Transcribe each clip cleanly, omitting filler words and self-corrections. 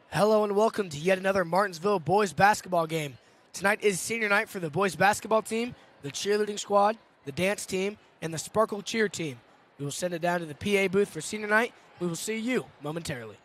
Hello and welcome to yet another Martinsville boys basketball game. Tonight is senior night for the boys basketball team, the cheerleading squad, the dance team, and the Sparkle Cheer team. We will send it down to the PA booth for senior night. We will see you momentarily.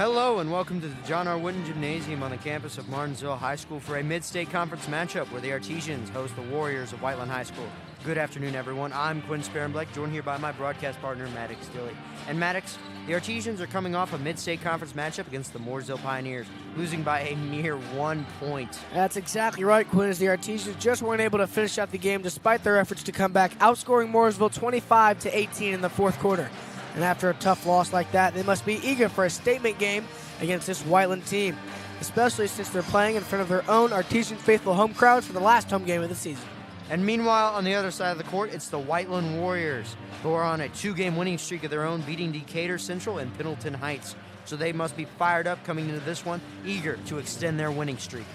Hello and welcome to the John R. Wooden Gymnasium on the campus of Martinsville High School for a mid-state conference matchup where the Artesians host the Warriors of Whiteland High School. Good afternoon, everyone. I'm Quinn Sparenbleck, joined here by my broadcast partner, Maddox Dilley. And Maddox, the Artesians are coming off a mid-state conference matchup against the Mooresville Pioneers, losing by a mere 1 point. That's exactly right, Quinn, as the Artesians just weren't able to finish out the game despite their efforts to come back, outscoring Mooresville 25-18 in the fourth quarter. And after a tough loss like that, they must be eager for a statement game against this Whiteland team, especially since they're playing in front of their own Artesian faithful home crowd for the last home game of the season. And meanwhile, on the other side of the court, it's the Whiteland Warriors, who are on a 2-game winning streak of their own, beating Decatur Central and Pendleton Heights. So they must be fired up coming into this one, eager to extend their winning streak.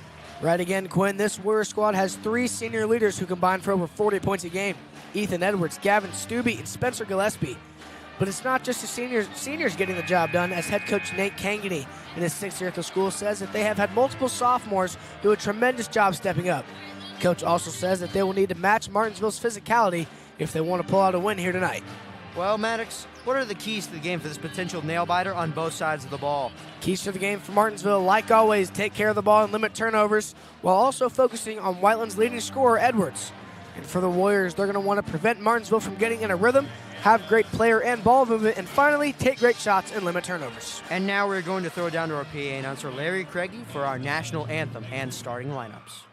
Right again, Quinn. This Warrior squad has 3 senior leaders who combine for over 40 points a game: Ethan Edwards, Gavin Stubbe, and Spencer Gillespie. But it's not just the seniors getting the job done, as head coach Nate Kangany in his 6th year at the school says that they have had multiple sophomores do a tremendous job stepping up. Coach also says that they will need to match Martinsville's physicality if they want to pull out a win here tonight. Well, Maddox, what are the keys to the game for this potential nail-biter on both sides of the ball? Keys to the game for Martinsville, like always, take care of the ball and limit turnovers, while also focusing on Whiteland's leading scorer, Edwards. And for the Warriors, they're going to want to prevent Martinsville from getting in a rhythm, have great player and ball movement, and finally, take great shots and limit turnovers. And now we're going to throw it down to our PA announcer, Larry Craigie, for our national anthem and starting lineups.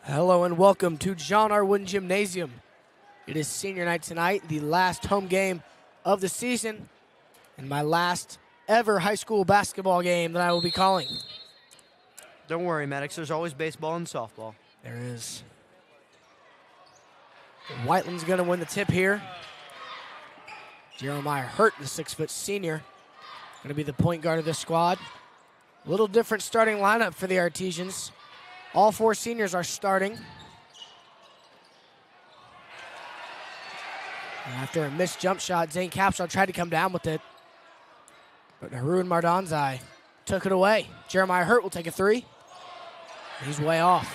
Hello and welcome to John R. Wooden Gymnasium. It is senior night tonight, the last home game of the season, and my last ever high school basketball game that I will be calling. Don't worry, Maddox. There's always baseball and softball. There is. Whiteland's going to win the tip here. Jeremiah Hurt, the 6-foot senior, going to be the point guard of this squad. A little different starting lineup for the Artesians. All 4 seniors are starting. And after a missed jump shot, Zane Capshaw tried to come down with it. But Haroon Mardanzai took it away. Jeremiah Hurt will take a 3. He's way off.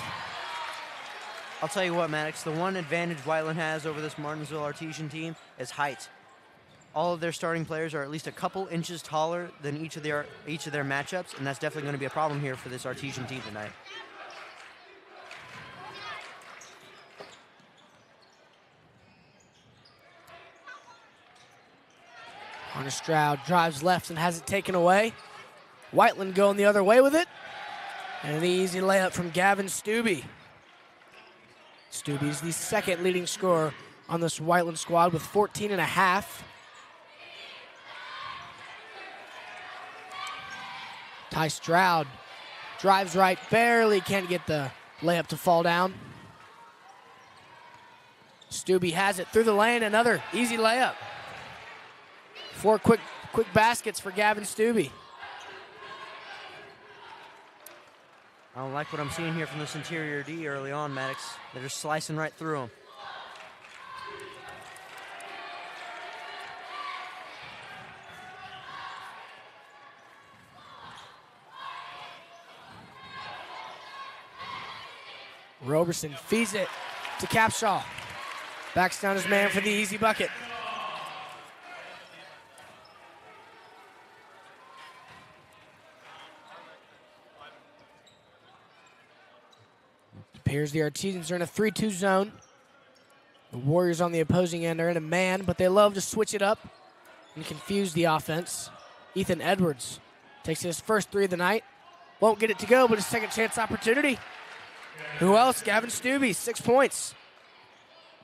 I'll tell you what, Maddox, the one advantage Whiteland has over this Martinsville Artesian team is height. All of their starting players are at least a couple inches taller than each of their matchups, and that's definitely going to be a problem here for this Artesian team tonight. Hunter Stroud drives left and has it taken away. Whiteland going the other way with it. And an easy layup from Gavin Stubbe. Stubbe's the second leading scorer on this Whiteland squad with 14 and a half. Ty Stroud drives right, barely can't get the layup to fall down. Stubbe has it through the lane, another easy layup. 4 quick baskets for Gavin Stubbe. I don't like what I'm seeing here from this interior D early on, Maddox. They're just slicing right through him. Roberson feeds it to Capshaw. Backs down his man for the easy bucket. Appears the Artesians are in a 3-2 zone. The Warriors on the opposing end are in a man, but they love to switch it up and confuse the offense. Ethan Edwards takes his first 3 of the night. Won't get it to go, but a second chance opportunity. Who else? Gavin Stubbe, 6 points.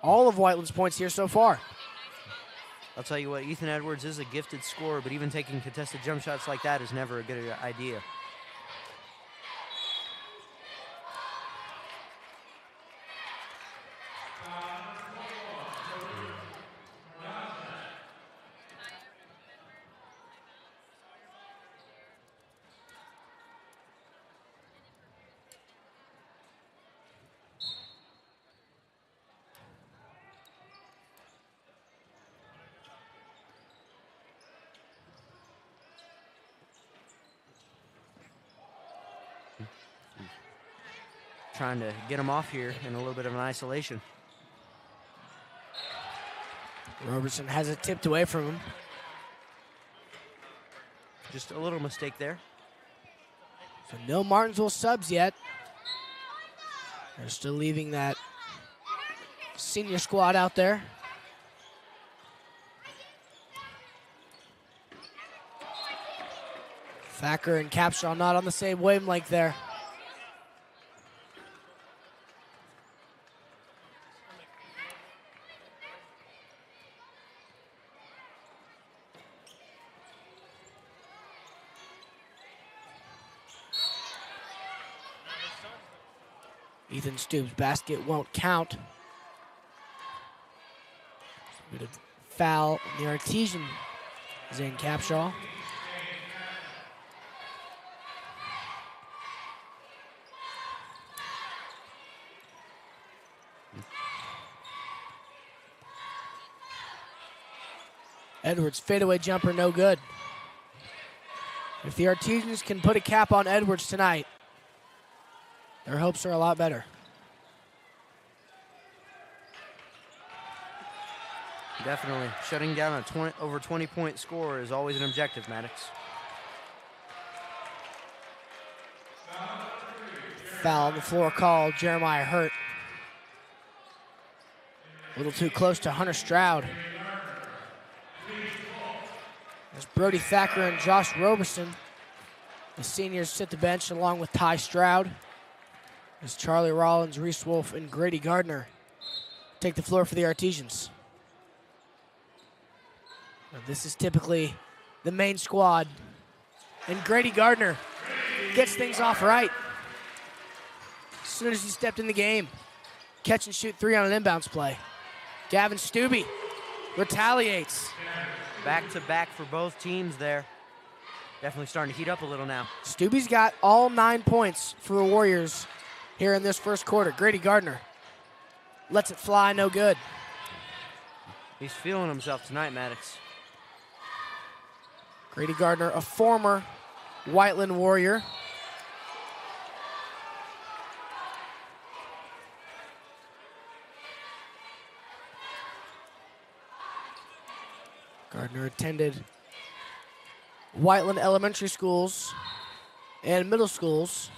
All of Whiteland's points here so far. I'll tell you what, Ethan Edwards is a gifted scorer, but even taking contested jump shots like that is never a good idea. Trying to get him off here in a little bit of an isolation. Robertson has it tipped away from him. Just a little mistake there. So no Martinsville subs yet. They're still leaving that senior squad out there. Thacker and Capshaw not on the same wavelength there. Ethan Stubbe's basket won't count. Bit of foul on the Artesian, Zane Capshaw. Edwards fadeaway jumper, no good. If the Artesians can put a cap on Edwards tonight, their hopes are a lot better. Definitely. Shutting down a over 20-point score is always an objective, Maddox. Foul on the floor called. Jeremiah Hurt. A little too close to Hunter Stroud. There's Brody Thacker and Josh Roberson. The seniors sit the bench along with Ty Stroud. as Charlie Rollins, Reese Wolf, and Grady Gardner take the floor for the Artesians. Now, this is typically the main squad, and Grady Gardner gets things off right as soon as he stepped in the game. Catch and shoot three on an inbounds play. Gavin Stubbe retaliates. Back-to-back for both teams there. Definitely starting to heat up a little now. Stubbe's got all 9 points for the Warriors here in this first quarter. Grady Gardner lets it fly, no good. He's feeling himself tonight, Maddox. Grady Gardner, a former Whiteland Warrior. Gardner attended Whiteland elementary schools and middle schools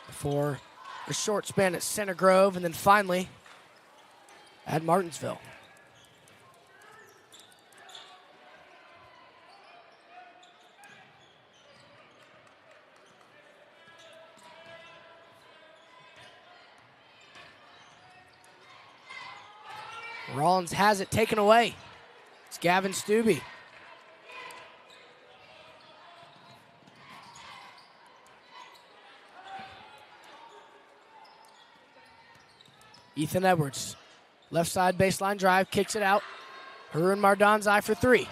before a short span at Center Grove and then finally at Martinsville. Rollins has it taken away. It's Gavin Stubbe. Ethan Edwards, left side baseline drive, kicks it out. Harun Mardanzai for three.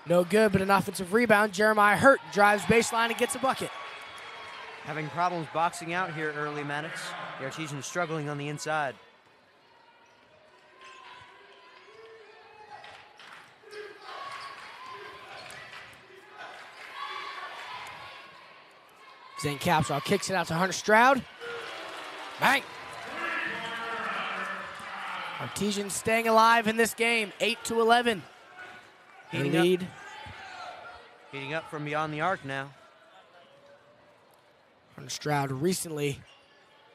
No good, but an offensive rebound. Jeremiah Hurt drives baseline and gets a bucket. Having problems boxing out here early, Maddox. The Artesians struggling on the inside. Zane Capshaw kicks it out to Hunter Stroud. Bang! Artesians staying alive in this game, 8-11. Heating up from beyond the arc now. Hunter Stroud recently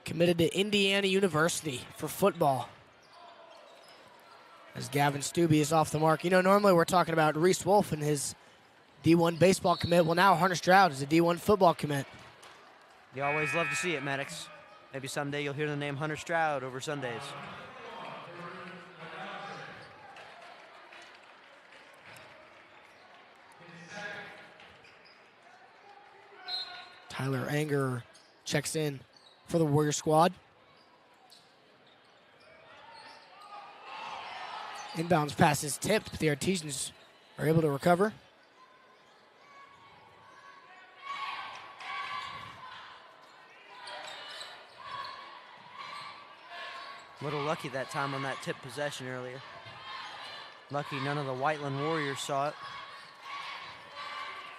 committed to Indiana University for football. As Gavin Stubbe is off the mark. You know, normally we're talking about Reese Wolf and his D1 baseball commit. Well, now Hunter Stroud is a D1 football commit. You always love to see it, Maddox. Maybe someday you'll hear the name Hunter Stroud over Sundays. Tyler Anger checks in for the Warrior squad. Inbounds pass is tipped, but the Artesians are able to recover. A little lucky that time on that tip possession earlier. Lucky none of the Whiteland Warriors saw it.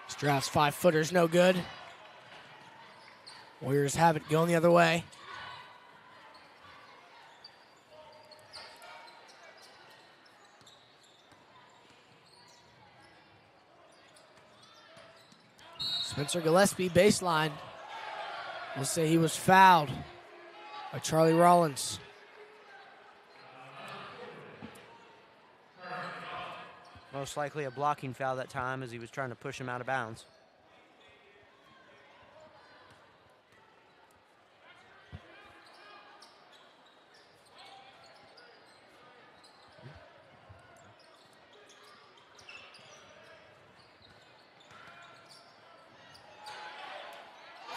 Stroud's 5-footer's no good. Warriors have it going the other way. Spencer Gillespie, baseline. We'll say he was fouled by Charlie Rollins. Most likely a blocking foul that time as he was trying to push him out of bounds.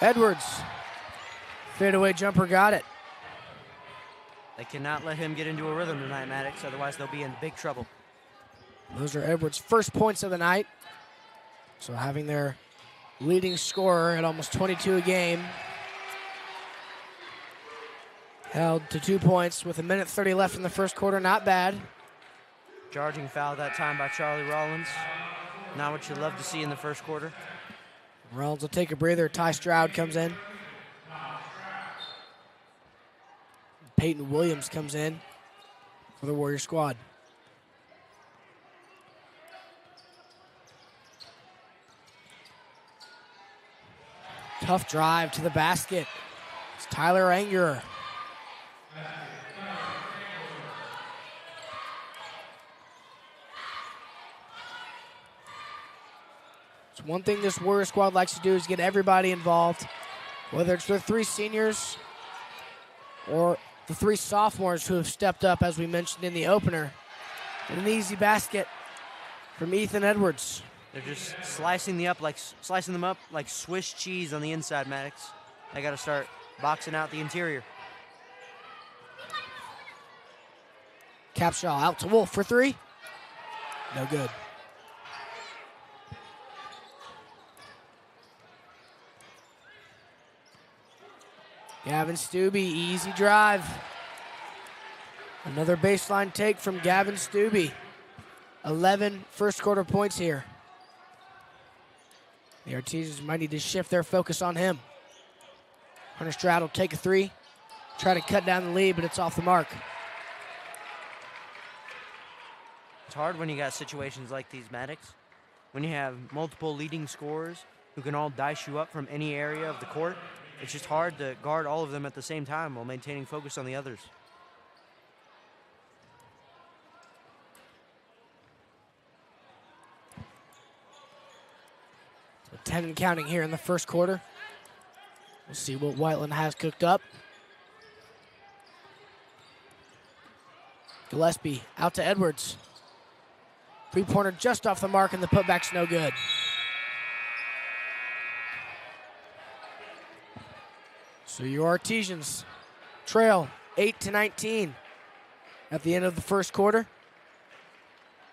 Edwards, fadeaway jumper, got it. They cannot let him get into a rhythm tonight, Maddox, otherwise they'll be in big trouble. Those are Edwards' first points of the night. So having their leading scorer at almost 22 a game held to 2 points with 1:30 left in the first quarter, not bad. Charging foul that time by Charlie Rollins. Not what you love to see in the first quarter. Rollins will take a breather. Ty Stroud comes in. Peyton Williams comes in for the Warrior squad. Tough drive to the basket. It's Tyler Anger. It's one thing this Warrior squad likes to do is get everybody involved Whether it's the 3 seniors or the 3 sophomores who have stepped up, as we mentioned in the opener. And an easy basket from Ethan Edwards. They're just slicing them up like Swiss cheese on the inside, Maddox. They got to start boxing out the interior. Capshaw out to Wolf for 3. No good. Gavin Stubbe, easy drive. Another baseline take from Gavin Stubbe. 11 first quarter points here. The Artesians might need to shift their focus on him. Hunter Stroud will take a 3. Try to cut down the lead, but it's off the mark. It's hard when you got situations like these, Maddox. When you have multiple leading scorers who can all dice you up from any area of the court, it's just hard to guard all of them at the same time while maintaining focus on the others. So 10 and counting here in the first quarter. We'll see what Whiteland has cooked up. Gillespie out to Edwards. 3-pointer just off the mark, and the putback's no good. So your Artesians trail 8-19 at the end of the first quarter.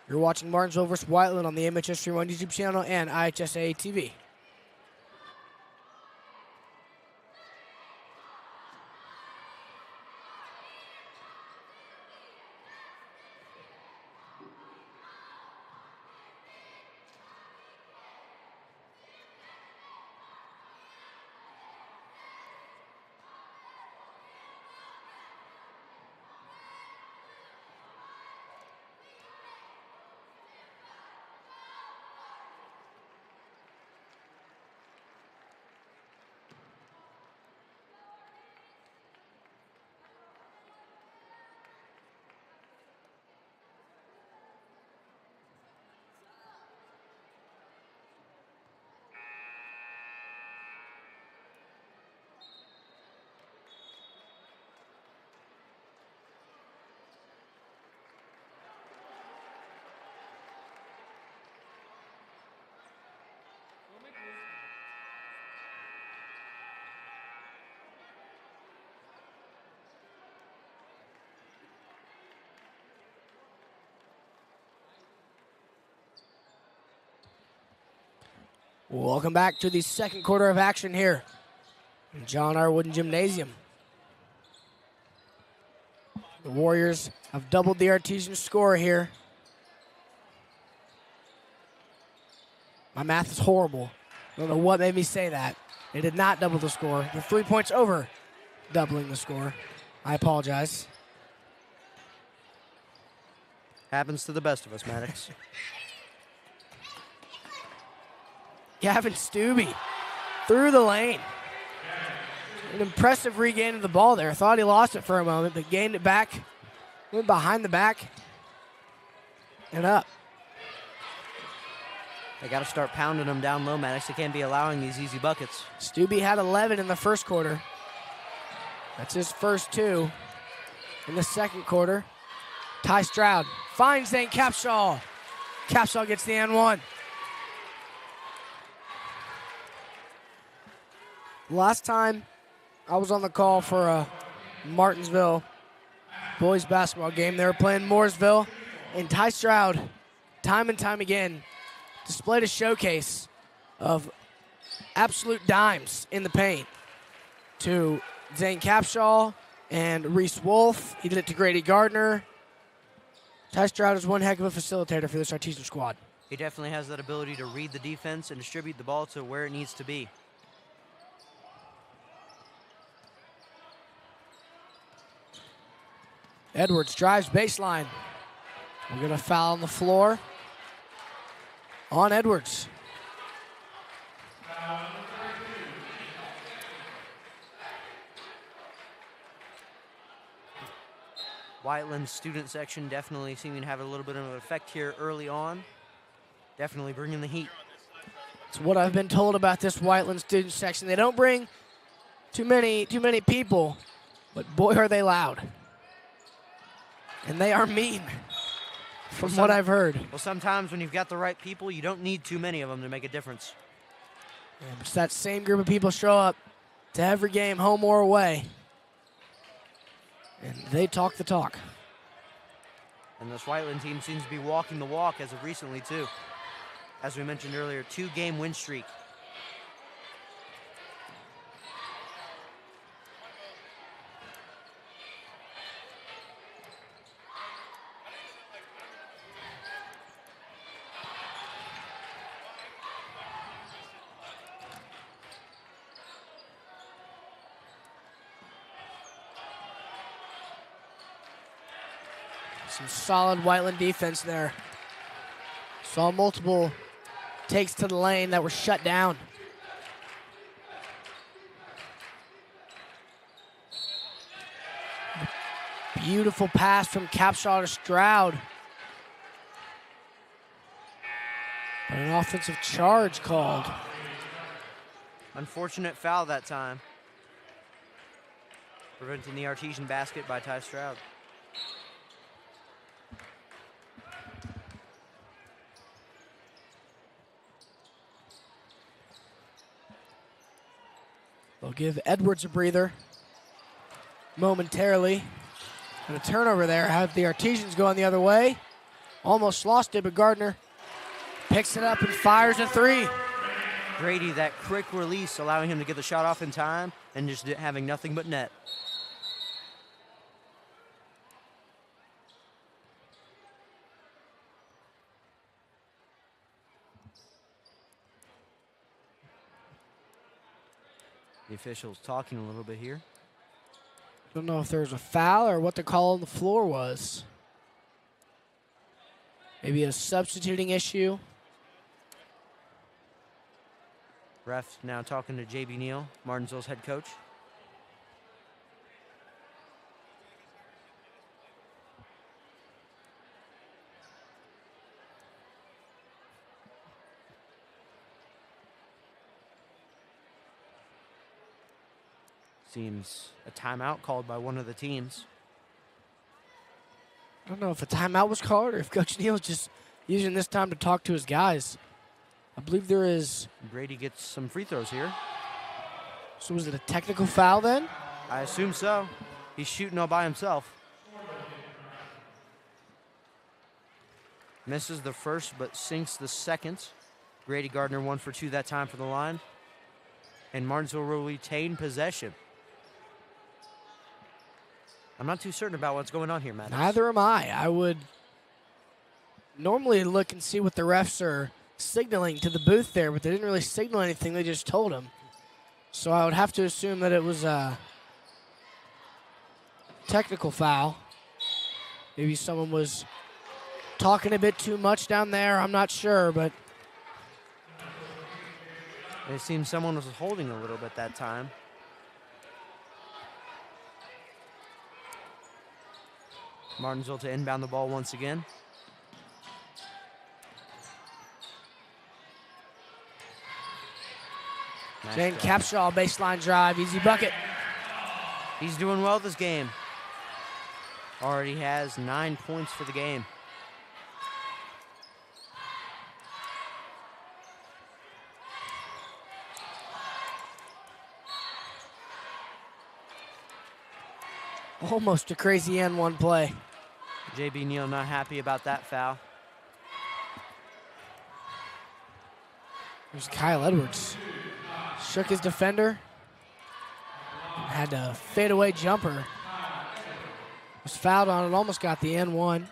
You're watching Martinsville versus Whiteland on the MHS Stream 1 YouTube channel and IHSA TV. Welcome back to the second quarter of action here in John R. Wooden Gymnasium. The Warriors have doubled the Artesian score here. My math is horrible. I don't know what made me say that. They did not double the score. They're 3 points over doubling the score. I apologize. Happens to the best of us, Maddox. Gavin Stubbe through the lane. An impressive regain of the ball there. Thought he lost it for a moment, but gained it back. Went behind the back and up. They got to start pounding them down low, Maddox. They can't be allowing these easy buckets. Stubbe had 11 in the first quarter. That's his first 2 in the second quarter. Ty Stroud finds Zane Capshaw. Capshaw gets the N1. Last time I was on the call for a Martinsville boys basketball game, they were playing Mooresville, and Ty Stroud, time and time again, displayed a showcase of absolute dimes in the paint to Zane Capshaw and Reese Wolf. He did it to Grady Gardner. Ty Stroud is one heck of a facilitator for this Artesian squad. He definitely has that ability to read the defense and distribute the ball to where it needs to be. Edwards drives baseline. We're going to foul on the floor on Edwards. Whiteland's student section definitely seeming to have a little bit of an effect here early on. Definitely bringing the heat. It's what I've been told about this Whiteland student section. They don't bring too many people, but boy are they loud. And they are mean, from what I've heard. Well, sometimes when you've got the right people, you don't need too many of them to make a difference. Yeah, but that same group of people show up to every game, home or away, and they talk the talk. And this Whiteland team seems to be walking the walk as of recently, too. As we mentioned earlier, 2-game win streak. Some solid Whiteland defense there. Saw multiple takes to the lane that were shut down. Beautiful pass from Capshaw to Stroud. But an offensive charge called. Unfortunate foul that time. Preventing the Artesian basket by Ty Stroud. They'll give Edwards a breather momentarily. And a turnover there. Have the Artesians going the other way. Almost lost it, but Gardner picks it up and fires a three. Grady, that quick release, allowing him to get the shot off in time and just having nothing but net. The officials talking a little bit here. Don't know if there was a foul or what the call on the floor was. Maybe a substituting issue. Ref now talking to J.B. Neal, Martinsville's head coach. Seems a timeout called by one of the teams. I don't know if a timeout was called or if Coach Neal's just using this time to talk to his guys. I believe there is. Brady gets some free throws here. So was it a technical foul then? I assume so. He's shooting all by himself. Misses the first but sinks the second. Grady Gardner 1 for 2 that time for the line. And Martinsville will retain possession. I'm not too certain about what's going on here, Matt. Neither am I. I would normally look and see what the refs are signaling to the booth there, but they didn't really signal anything. They just told him. So I would have to assume that it was a technical foul. Maybe someone was talking a bit too much down there. I'm not sure, but it seems someone was holding a little bit that time. Martinsville to inbound the ball once again. Jane Capshaw, baseline drive, easy bucket. He's doing well this game. Already has 9 points for the game. Almost a crazy N1 play. J.B. Neal not happy about that foul. There's Kyle Edwards. Shook his defender. Had a fadeaway jumper. Was fouled on it, almost got the N1.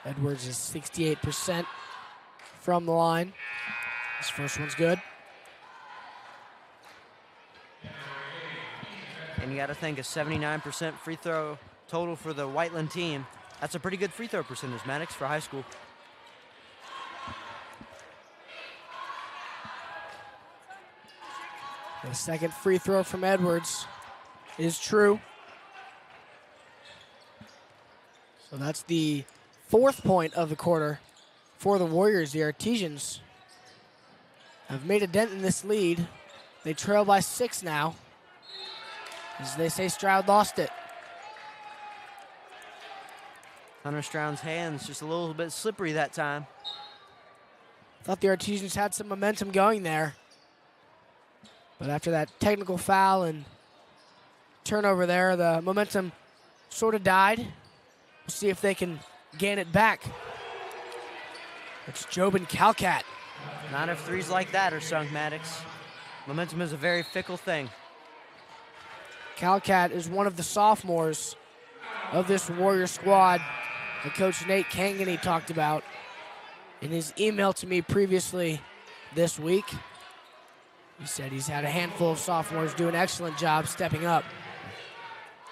Edwards is 68% from the line. This first one's good. And you got to think a 79% free throw total for the Whiteland team. That's a pretty good free throw percentage, Maddox, for high school. The second free throw from Edwards is true. So that's the 4th point of the quarter for the Warriors. The Artesians have made a dent in this lead. They trail by 6 now. As they say, Stroud lost it. Hunter Stroud's hands just a little bit slippery that time. Thought the Artesians had some momentum going there. But after that technical foul and turnover there, the momentum sort of died. We'll see if they can gain it back. It's Jobin Calcat. Not if threes like that are sunk, Maddox. Momentum is a very fickle thing. Calcat is one of the sophomores of this Warrior squad that Coach Nate Kangany talked about in his email to me previously this week. He said he's had a handful of sophomores do an excellent job stepping up.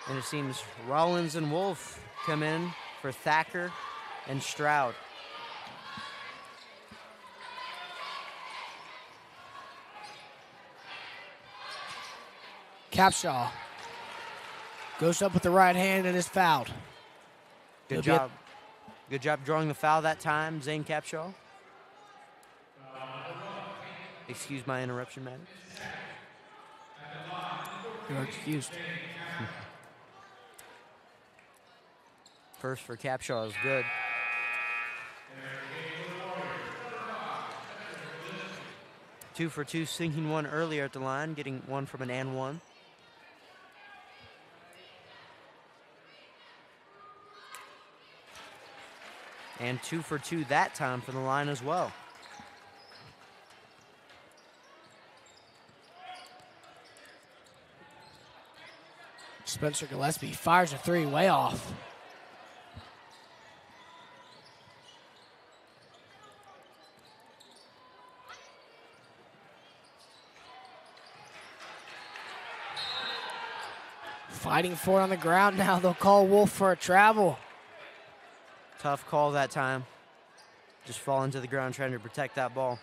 And it seems Rollins and Wolf come in for Thacker and Stroud. Capshaw goes up with the right hand and is fouled. Good job. Good job drawing the foul that time, Zane Capshaw. Excuse my interruption, man. You're excused. First for Capshaw is good. Two for two, sinking one earlier at the line, getting one from an and one. And 2 for 2 that time from the line as well. Spencer Gillespie fires a three way off. Fighting for it on the ground now. They'll call Wolf for a travel. Tough call that time. Just falling to the ground trying to protect that ball.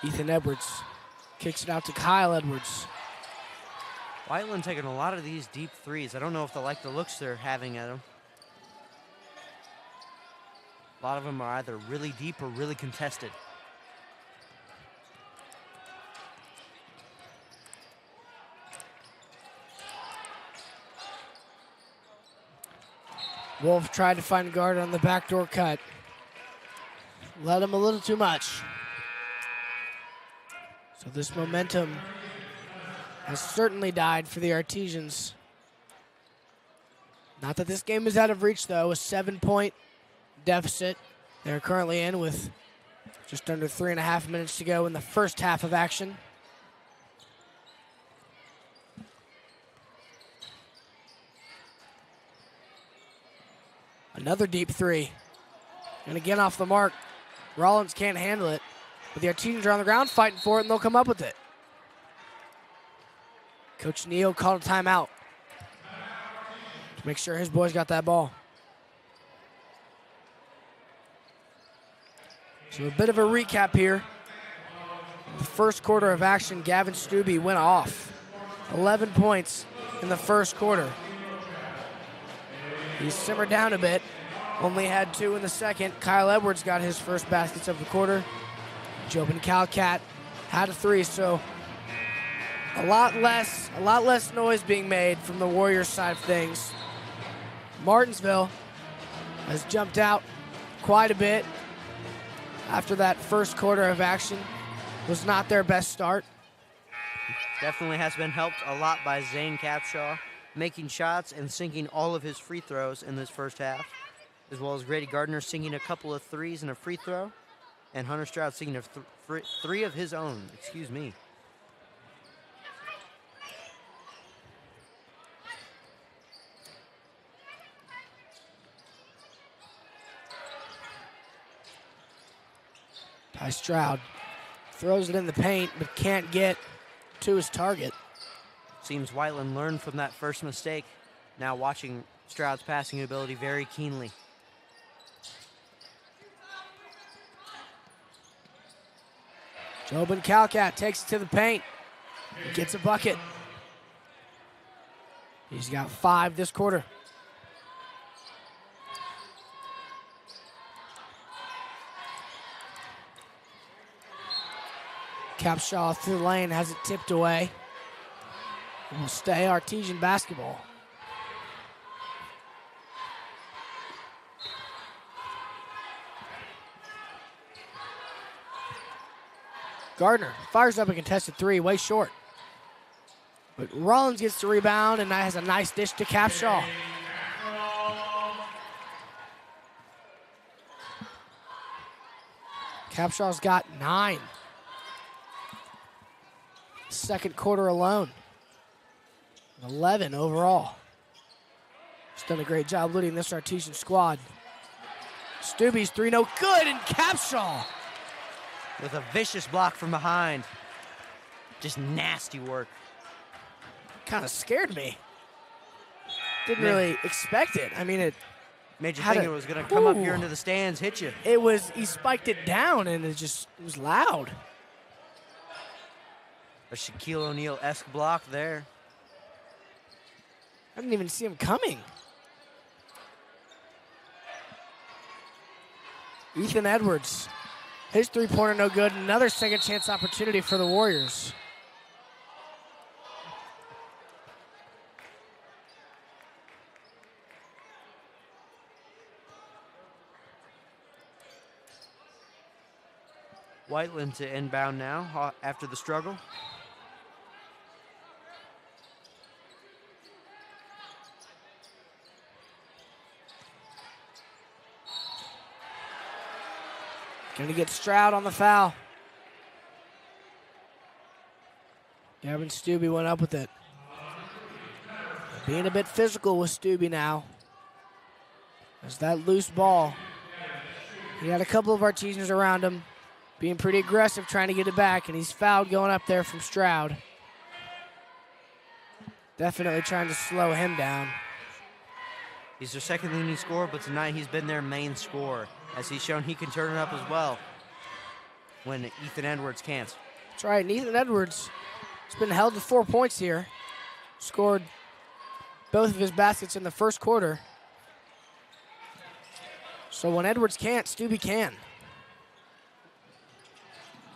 Ethan Edwards kicks it out to Kyle Edwards. Whiteland taking a lot of these deep threes. I don't know if they like the looks they're having at them. A lot of them are either really deep or really contested. Wolf tried to find guard on the backdoor cut. Led him a little too much. So this momentum has certainly died for the Artesians. Not that this game is out of reach, though. A 7-point deficit they're currently in with just under 3.5 minutes to go in the first half of action. Another deep three. And again off the mark. Rollins can't handle it. But the Artesians are on the ground fighting for it, and they'll come up with it. Coach Neal called a timeout to make sure his boys got that ball. So a bit of a recap here. The first quarter of action, Gavin Stubbe went off. 11 points in the first quarter. He simmered down a bit. Only had 2 in the second. Kyle Edwards got his first baskets of the quarter. Jobin Calcat had a 3, so a lot less noise being made from the Warriors side of things. Martinsville has jumped out quite a bit after that first quarter of action. Was not their best start. Definitely has been helped a lot by Zane Capshaw, making shots and sinking all of his free throws in this first half, as well as Grady Gardner sinking a couple of threes and a free throw, and Hunter Stroud sinking three of his own, excuse me. Ty Stroud throws it in the paint, but can't get to his target. Seems Whiteland learned from that first mistake. Now watching Stroud's passing ability very keenly. Jobin Calcat takes it to the paint. He gets a bucket. He's got 5 this quarter. Capshaw through the lane, has it tipped away. It will stay Artesian basketball. Gardner fires up a contested 3, way short. But Rollins gets the rebound, and that has a nice dish to Capshaw. Capshaw's got 9. Second quarter alone. 11 overall. He's done a great job leading this Artesian squad. Stubbe's 3 no good, and Capshaw with a vicious block from behind. Just nasty work. Kind of scared me. Didn't really expect it. I mean, it made you think it was going to come up here into the stands, hit you. He spiked it down, and it was loud. A Shaquille O'Neal-esque block there. I didn't even see him coming. Ethan Edwards. His 3-pointer no good. Another second chance opportunity for the Warriors. Whiteland to inbound now after the struggle. Going to get Stroud on the foul. Gavin Stubbe went up with it. Being a bit physical with Stubbe now. There's that loose ball. He had a couple of Artesians around him, being pretty aggressive trying to get it back, and he's fouled going up there from Stroud. Definitely trying to slow him down. He's their second leading scorer, but tonight he's been their main scorer, as he's shown he can turn it up as well when Ethan Edwards can't. That's right, and Ethan Edwards has been held to 4 points here. Scored both of his baskets in the first quarter. So when Edwards can't, Stubbe can.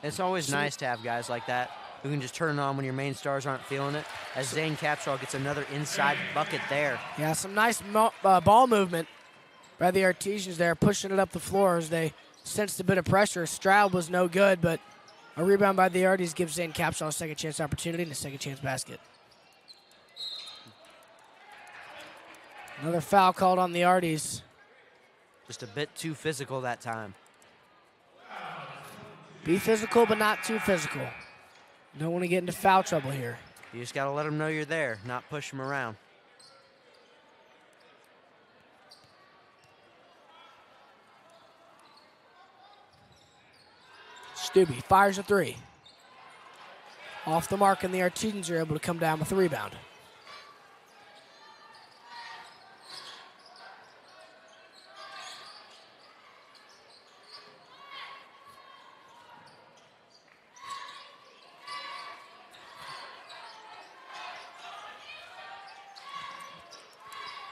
It's always nice to have guys like that who can just turn it on when your main stars aren't feeling it, as Zane Capshaw gets another inside bucket there. Yeah, some nice ball movement by the Artesians there, pushing it up the floor as they sensed a bit of pressure. Stroud was no good, but a rebound by the Arties gives Zane Capshaw a second chance opportunity and a second chance basket. Another foul called on the Arties. Just a bit too physical that time. Be physical, but not too physical. Don't want to get into foul trouble here. You just got to let them know you're there, not push them around. Stubbe fires a 3. Off the mark, and the Artesians are able to come down with the rebound.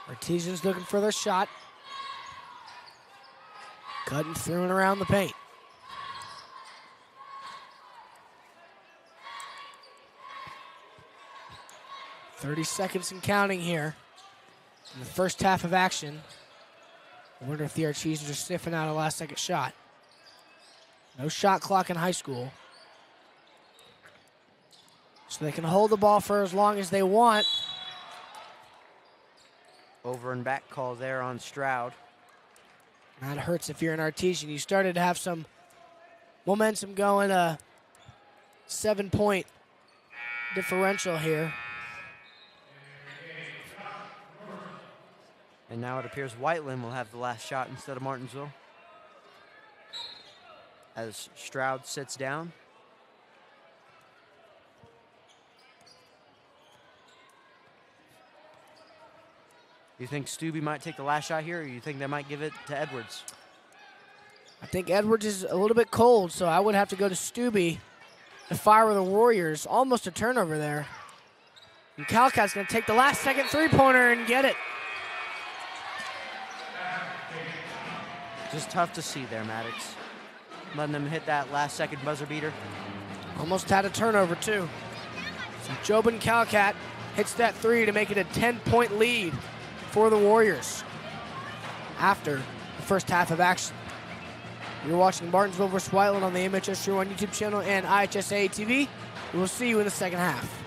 Artesians looking for their shot. Cutting through and around the paint. .30 seconds and counting here in the first half of action. I wonder if the Artesians are sniffing out a last-second shot. No shot clock in high school. So they can hold the ball for as long as they want. Over and back call there on Stroud. That hurts if you're an Artesian. You started to have some momentum going, a 7-point differential here. And now it appears Whiteland will have the last shot instead of Martinsville, as Stroud sits down. You think Stubbe might take the last shot here, or you think they might give it to Edwards? I think Edwards is a little bit cold, so I would have to go to Stubbe the fire of the Warriors. Almost a turnover there. And Calcat's going to take the last second three-pointer and get it. Just tough to see there, Maddox. Letting them hit that last second buzzer beater. Almost had a turnover, too. So Jobin Calcat hits that three to make it a 10-point lead for the Warriors after the first half of action. You're watching Martinsville vs. Whiteland on the MHS Show on YouTube channel and IHSA TV. We'll see you in the second half.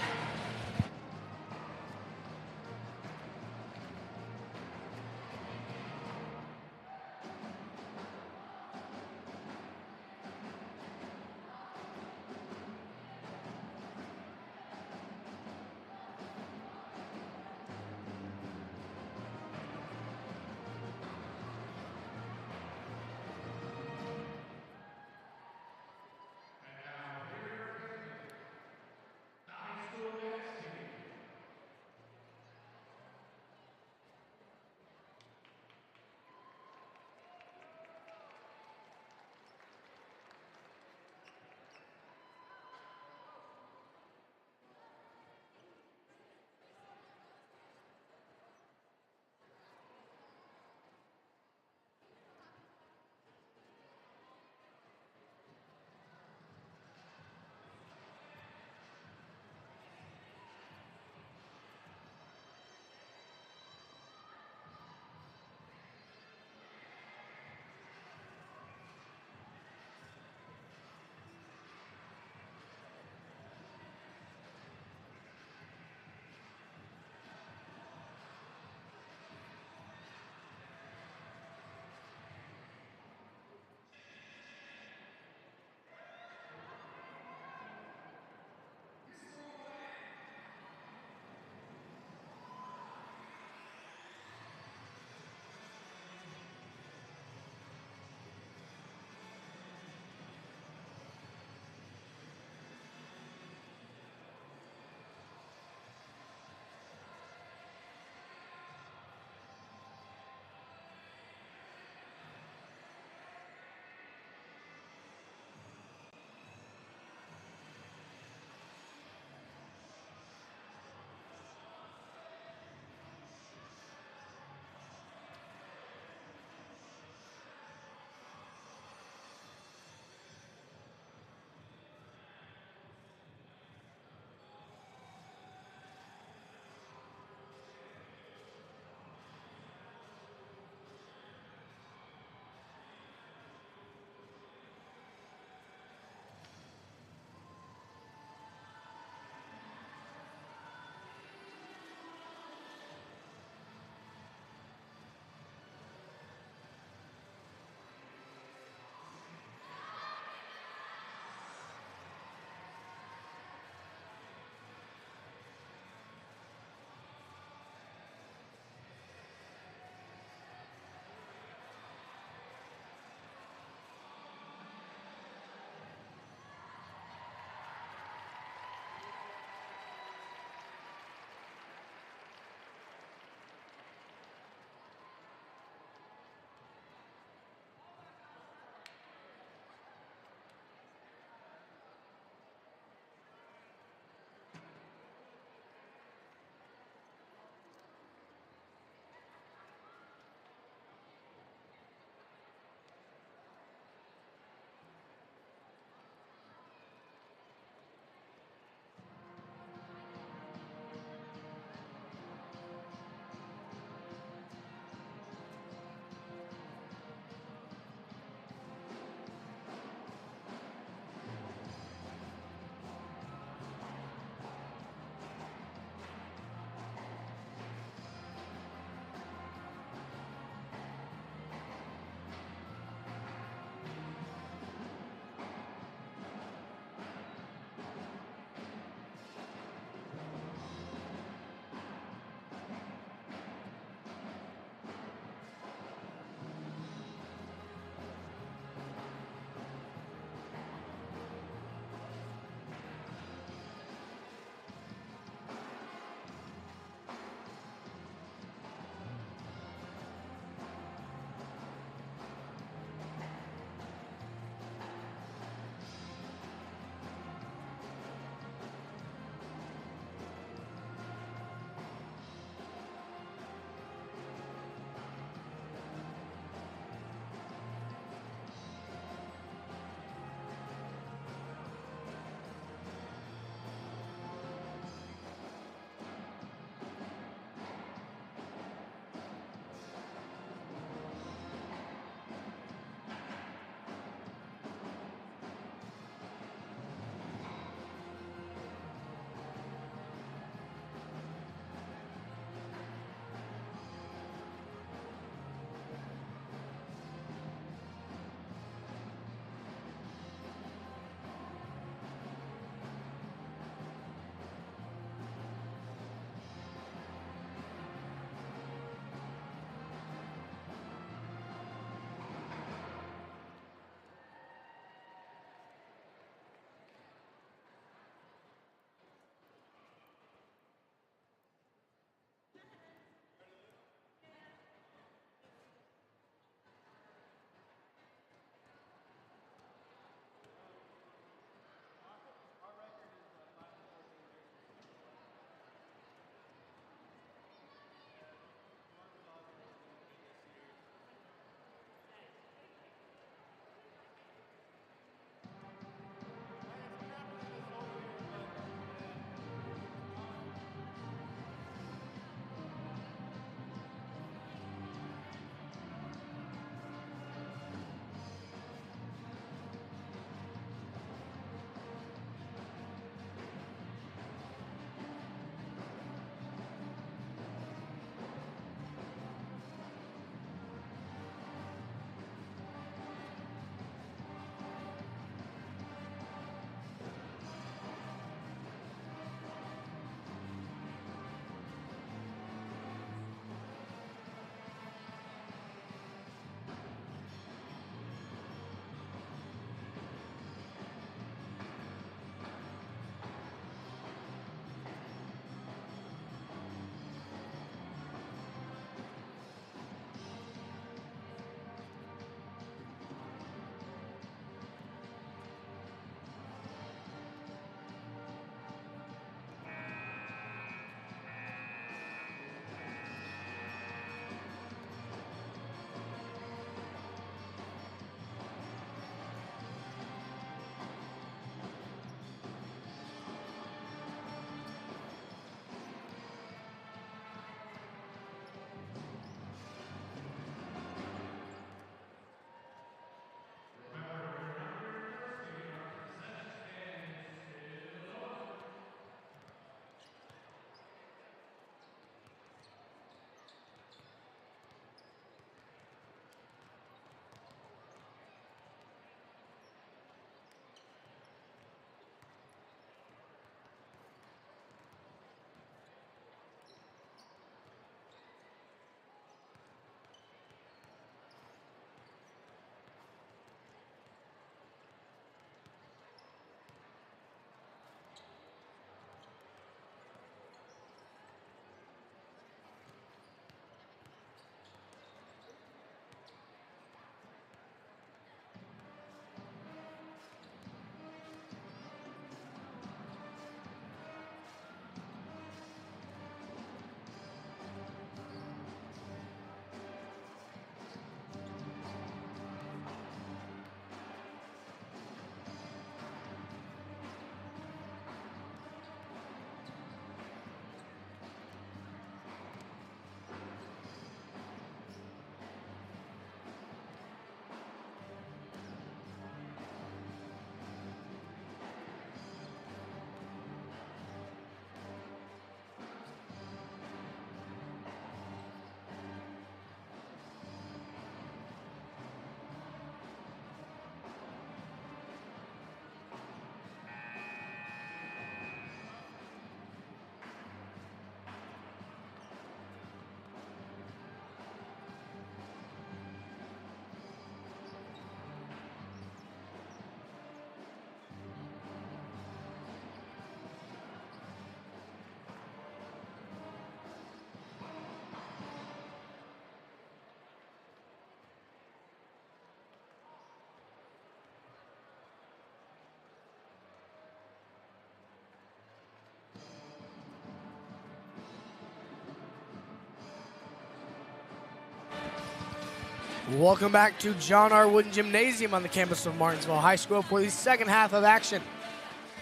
Welcome back to John R. Wooden Gymnasium on the campus of Martinsville High School for the second half of action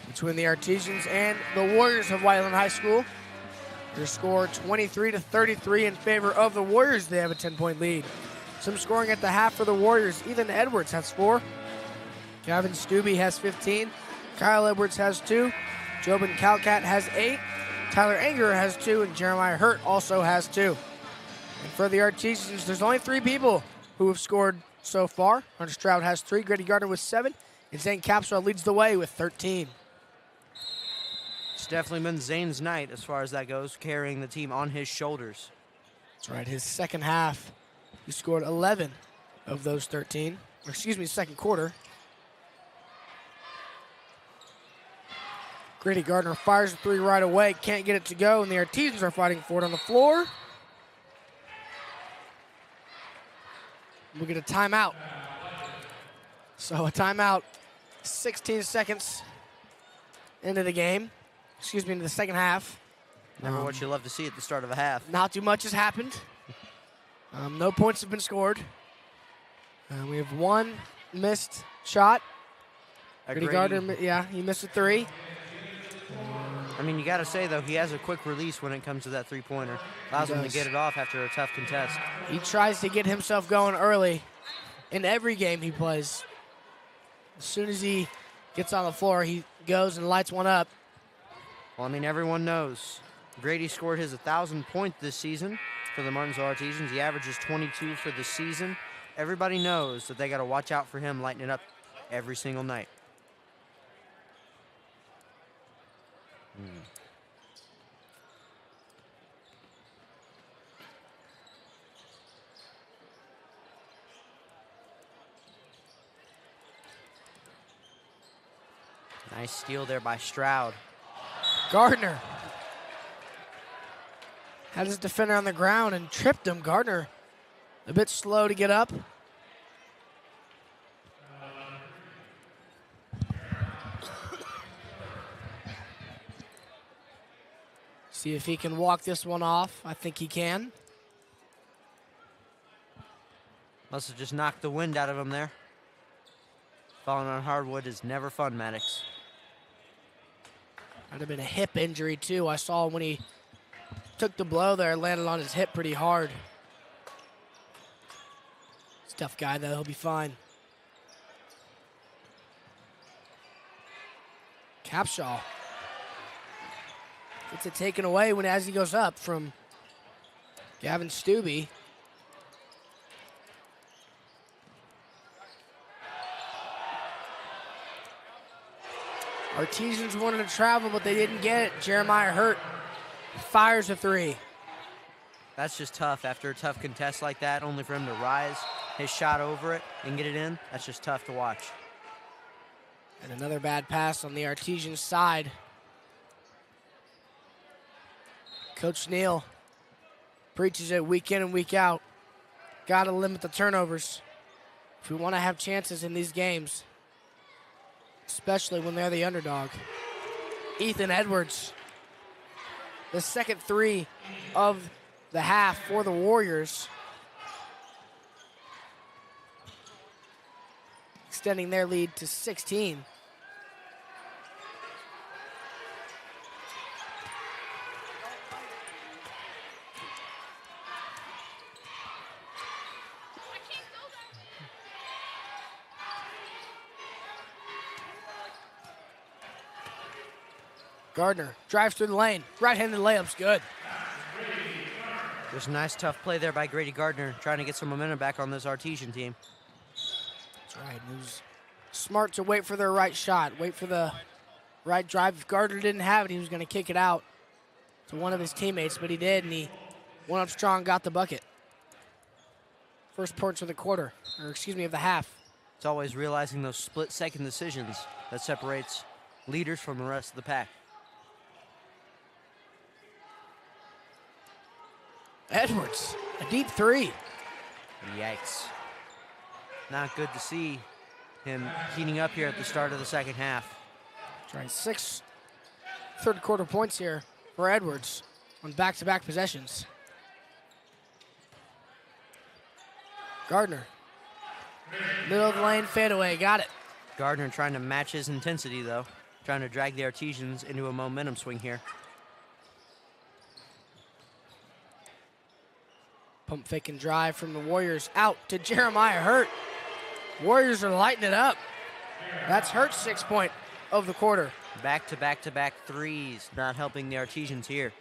between the Artesians and the Warriors of Whiteland High School. Your score 23-33 in favor of the Warriors. They have a 10-point lead. Some scoring at the half for the Warriors. Ethan Edwards has 4. Gavin Stubbe has 15. Kyle Edwards has 2. Jobin Calcat has 8. Tyler Anger has 2. And Jeremiah Hurt also has 2. And for the Artesians, there's only 3 people who have scored so far. Hunter Stroud has 3. Grady Gardner with 7. And Zane Capshaw leads the way with 13. It's definitely been Zane's night as far as that goes, carrying the team on his shoulders. That's right. His second half, he scored 11 of those 13. Or excuse me, second quarter. Grady Gardner fires the 3 right away. Can't get it to go, and the Artesians are fighting for it on the floor. We'll get a timeout. So a timeout, 16 seconds into the game. Excuse me, into the second half. Never what you love to see at the start of a half. Not too much has happened. No points have been scored. We have 1 missed shot. Grady Gardner, yeah, he missed a 3. I mean, you got to say, though, he has a quick release when it comes to that three-pointer. Allows him to get it off after a tough contest. He tries to get himself going early in every game he plays. As soon as he gets on the floor, he goes and lights one up. Well, I mean, everyone knows Grady scored his 1,000th point this season for the Martinsville Artesians. He averages 22 for the season. Everybody knows that they got to watch out for him lighting it up every single night. Nice steal there by Stroud. Gardner had his defender on the ground and tripped him. Gardner a bit slow to get up. See if he can walk this one off. I think he can. Must have just knocked the wind out of him there. Falling on hardwood is never fun, Maddox. Might have been a hip injury, too. I saw when he took the blow there, landed on his hip pretty hard. He's a tough guy, though. He'll be fine. Capshaw gets it taken away as he goes up from Gavin Stubbe. Artesians wanted to travel, but they didn't get it. Jeremiah Hurt fires a 3. That's just tough after a tough contest like that, only for him to rise his shot over it and get it in. That's just tough to watch. And another bad pass on the Artesian side. Coach Neal preaches it week in and week out. Got to limit the turnovers if we want to have chances in these games, especially when they're the underdog. Ethan Edwards, the second 3 of the half for the Warriors, extending their lead to 16. Gardner drives through the lane. Right-handed layup's good. There's a nice tough play there by Grady Gardner, trying to get some momentum back on this Artesian team. That's right. It was smart to wait for their right shot, wait for the right drive. If Gardner didn't have it, he was going to kick it out to one of his teammates, but he did, and he went up strong, got the bucket. First points of the quarter, or excuse me, of the half. It's always realizing those split-second decisions that separates leaders from the rest of the pack. Edwards, a deep 3. Yikes. Not good to see him heating up here at the start of the second half. That's right, 6 third quarter points here for Edwards on back-to-back possessions. Gardner Middle of the lane fadeaway, got it. Gardner trying to match his intensity, though. Trying to drag the Artesians into a momentum swing here. Pump fake and drive from the Warriors out to Jeremiah Hurt. Warriors are lighting it up. That's Hurt's 6th point of the quarter. Back-to-back-to-back threes, not helping the Artesians here.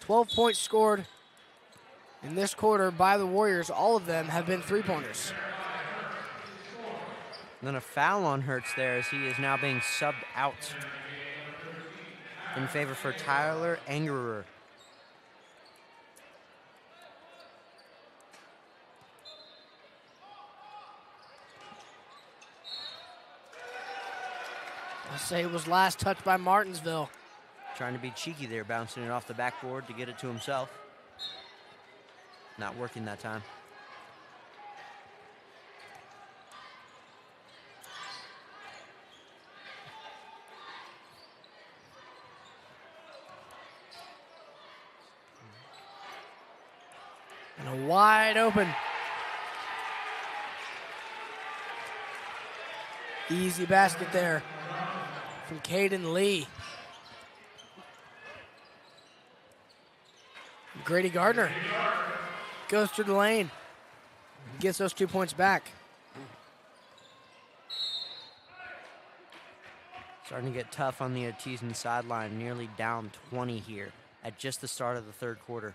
12 points scored in this quarter by the Warriors. All of them have been three-pointers. And then a foul on Hurts there as he is now being subbed out in favor for Tyler Angerer. I'll say it was last touched by Martinsville. Trying to be cheeky there, bouncing it off the backboard to get it to himself. Not working that time. And a wide open. Easy basket there from Caden Lee. Grady Gardner goes through the lane, gets those 2 points back. Starting to get tough on the Artesian sideline, nearly down 20 here at just the start of the third quarter.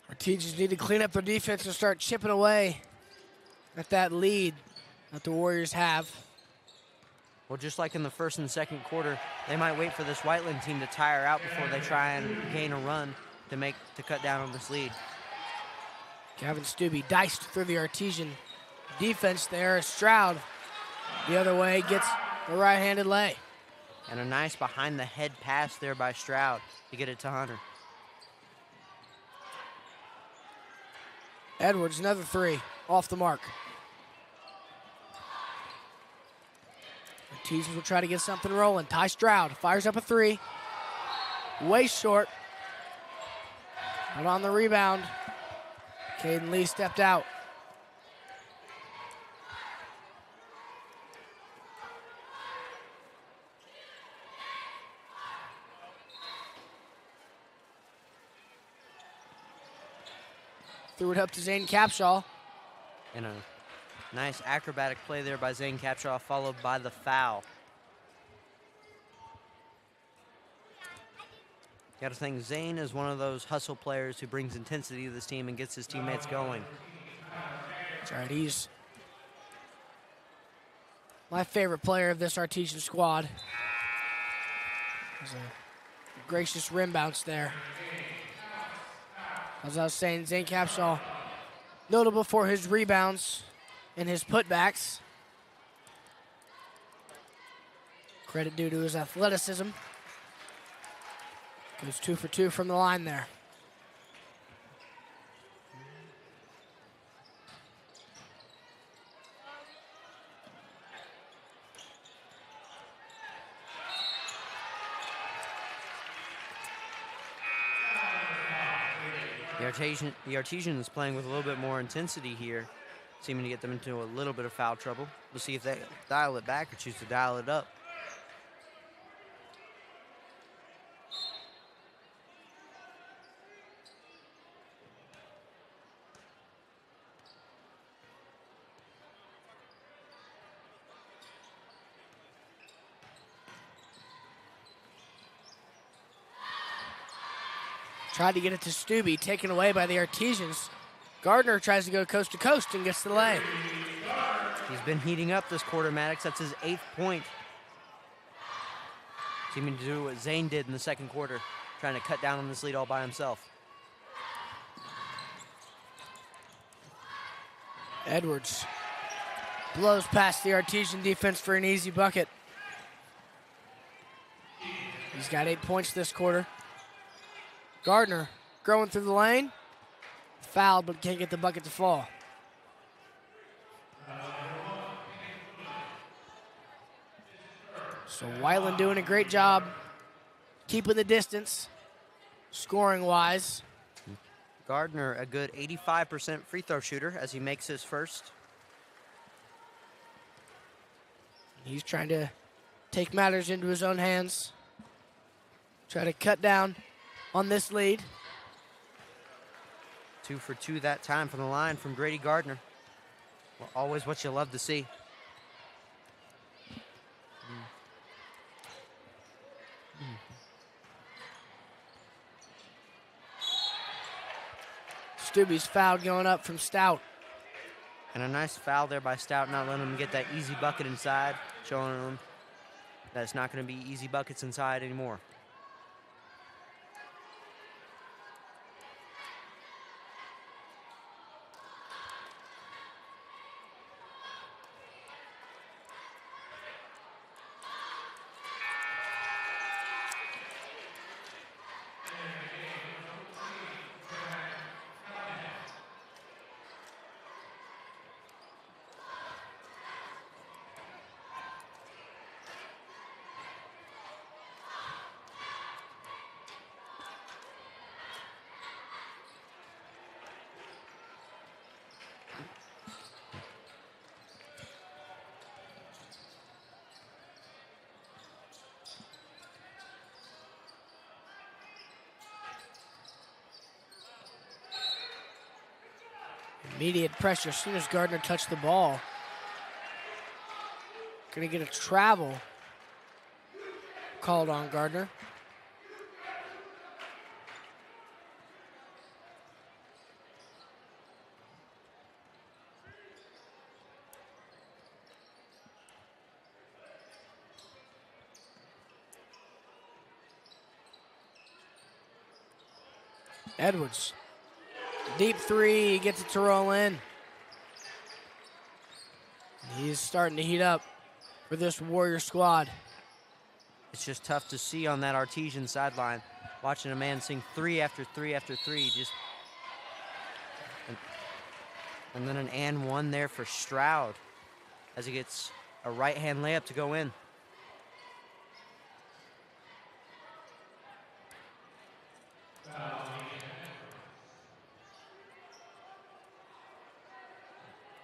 Artesians need to clean up their defense and start chipping away at that lead that the Warriors have. Well, just like in the first and second quarter, they might wait for this Whiteland team to tire out before they try and gain a run to cut down on this lead. Gavin Stubbe diced through the Artesian defense there. Stroud the other way gets the right-handed lay. And a nice behind-the-head pass there by Stroud to get it to Hunter. Edwards, another three, off the mark. Artesians will try to get something rolling. Ty Stroud fires up a three. Way short. But on the rebound, Caden Lee stepped out. Threw it up to Zane Capshaw. And a nice acrobatic play there by Zane Capshaw, followed by the foul. Got to think Zane is one of those hustle players who brings intensity to this team and gets his teammates going. That's right, he's my favorite player of this Artesian squad. There's a gracious rim bounce there. As I was saying, Zane Capshaw, notable for his rebounds and his putbacks. Credit due to his athleticism. Goes 2 for 2 from the line there. The Artesian is playing with a little bit more intensity here, seeming to get them into a little bit of foul trouble. We'll see if they dial it back or choose to dial it up. Tried to get it to Stubbe, taken away by the Artesians. Gardner tries to go coast to coast and gets the lay. He's been heating up this quarter, Maddox. That's his 8th point. Seeming to do what Zane did in the second quarter, trying to cut down on this lead all by himself. Edwards blows past the Artesian defense for an easy bucket. He's got 8 points this quarter. Gardner growing through the lane. Fouled, but can't get the bucket to fall. So Whiteland doing a great job keeping the distance, scoring-wise. Gardner, a good 85% free throw shooter as he makes his first. He's trying to take matters into his own hands. Try to cut down on this lead. 2 for 2 that time from the line from Grady Gardner. Well, always what you love to see. Stubbe's fouled going up from Stout. And a nice foul there by Stout, not letting him get that easy bucket inside, showing him that it's not going to be easy buckets inside anymore. Immediate pressure as soon as Gardner touched the ball. Gonna get a travel called on Gardner. Edwards. Deep three, he gets it to roll in. He's starting to heat up for this Warrior squad. It's just tough to see on that Artesian sideline, watching a man sing 3 after 3 after 3, and then an and one there for Stroud as he gets a right-hand layup to go in.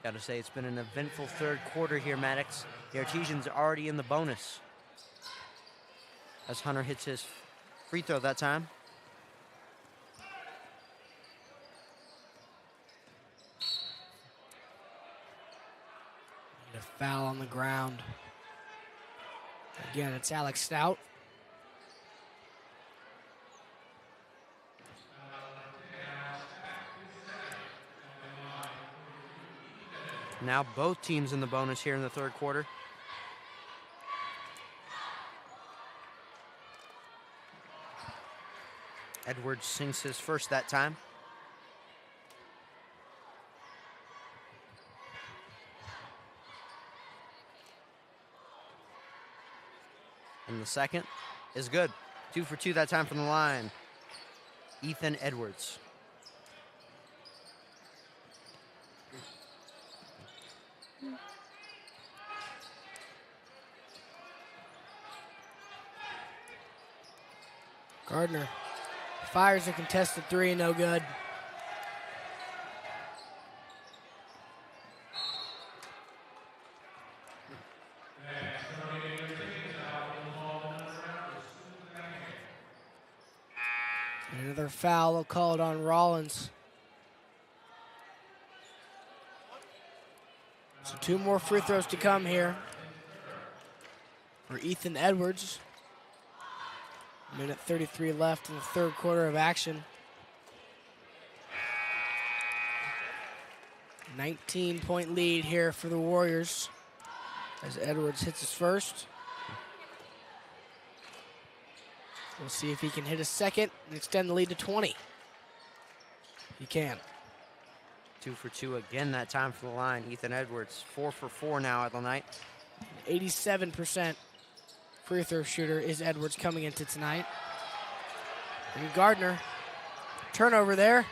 Got to say, it's been an eventful third quarter here, Maddox. The Artesians are already in the bonus as Hunter hits his free throw that time. A foul on the ground. Again, it's Alex Stout. Now both teams in the bonus here in the third quarter. Edwards sinks his first that time. And the second is good. 2 for 2 that time from the line. Ethan Edwards. Gardner fires a contested three, no good. Another foul called on Rollins. So 2 more free throws to come here for Ethan Edwards. Minute 33 left in the third quarter of action. 19-point lead here for the Warriors as Edwards hits his first. We'll see if he can hit a second and extend the lead to 20. He can. 2 for 2 again that time for the line. Ethan Edwards, 4 for 4 now at the night. 87% free throw shooter is Edwards coming into tonight. And Gardner, turnover there.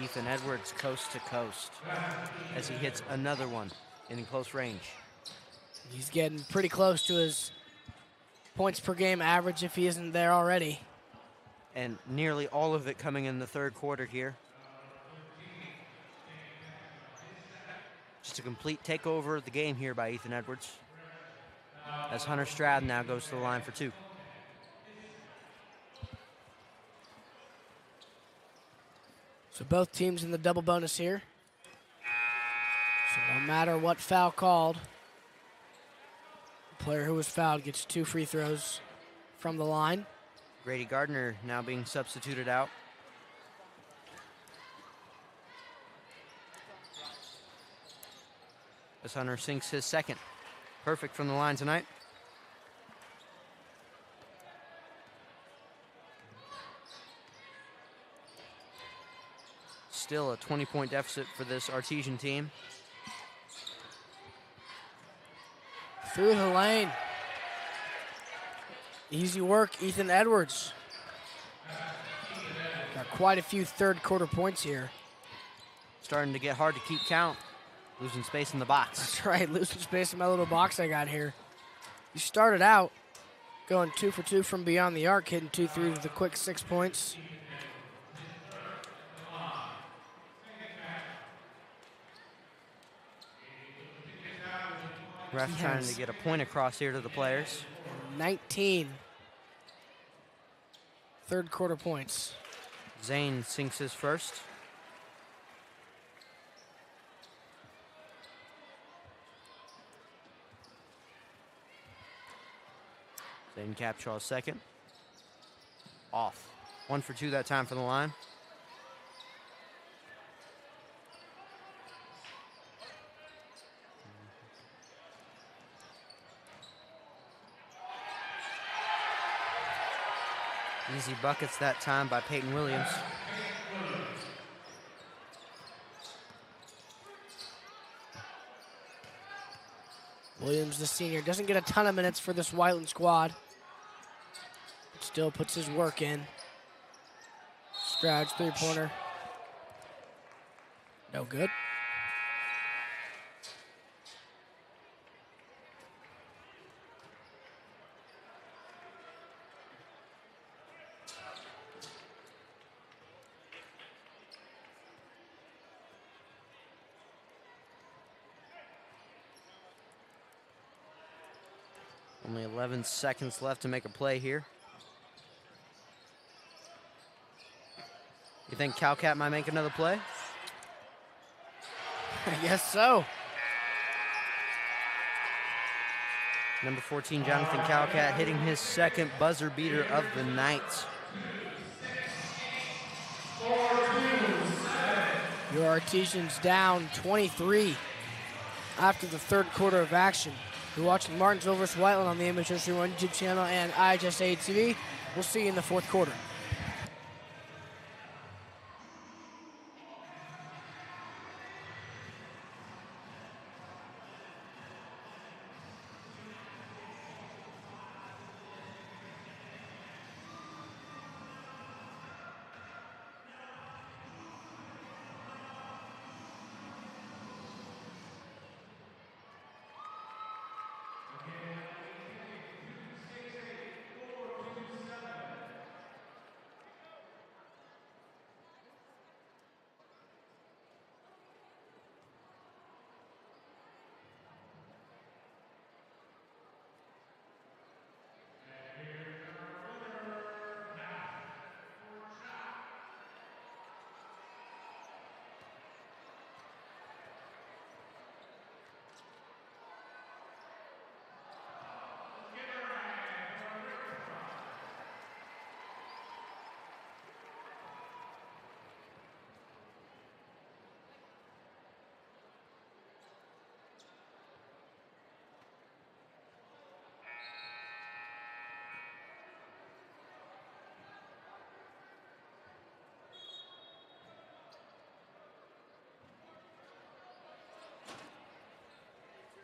Ethan Edwards coast to coast as he hits another one in close range. He's getting pretty close to his points per game average if he isn't there already. And nearly all of it coming in the third quarter here. Just a complete takeover of the game here by Ethan Edwards, as Hunter Stroud now goes to the line for 2. So both teams in the double bonus here. So no matter what foul called, the player who was fouled gets 2 free throws from the line. Grady Gardner now being substituted out. As Hunter sinks his second. Perfect from the line tonight. Still a 20-point deficit for this Artesian team. Through the lane. Easy work, Ethan Edwards. Got quite a few third quarter points here. Starting to get hard to keep count. Losing space in the box. That's right, losing space in my little box I got here. You started out going 2 for 2 from beyond the arc, hitting 2 threes with a quick 6 points. Ref trying to get a point across here to the players. 19 third quarter points. Zane sinks his first. Zane Capshaw's second. Off. 1 for 2 that time for the line. Easy buckets that time by Peyton Williams. Williams, the senior, doesn't get a ton of minutes for this Whiteland squad. But still puts his work in. Stroud's three-pointer. No good. Only 11 seconds left to make a play here. You think Calcat might make another play? I guess so. Number 14, Jonathan Calcat, hitting his second buzzer beater of the night. Your Artesians down 23 after the third quarter of action. You're watching Martinsville vs. Whiteland on the MHS YouTube channel and IHSA TV. We'll see you in the fourth quarter.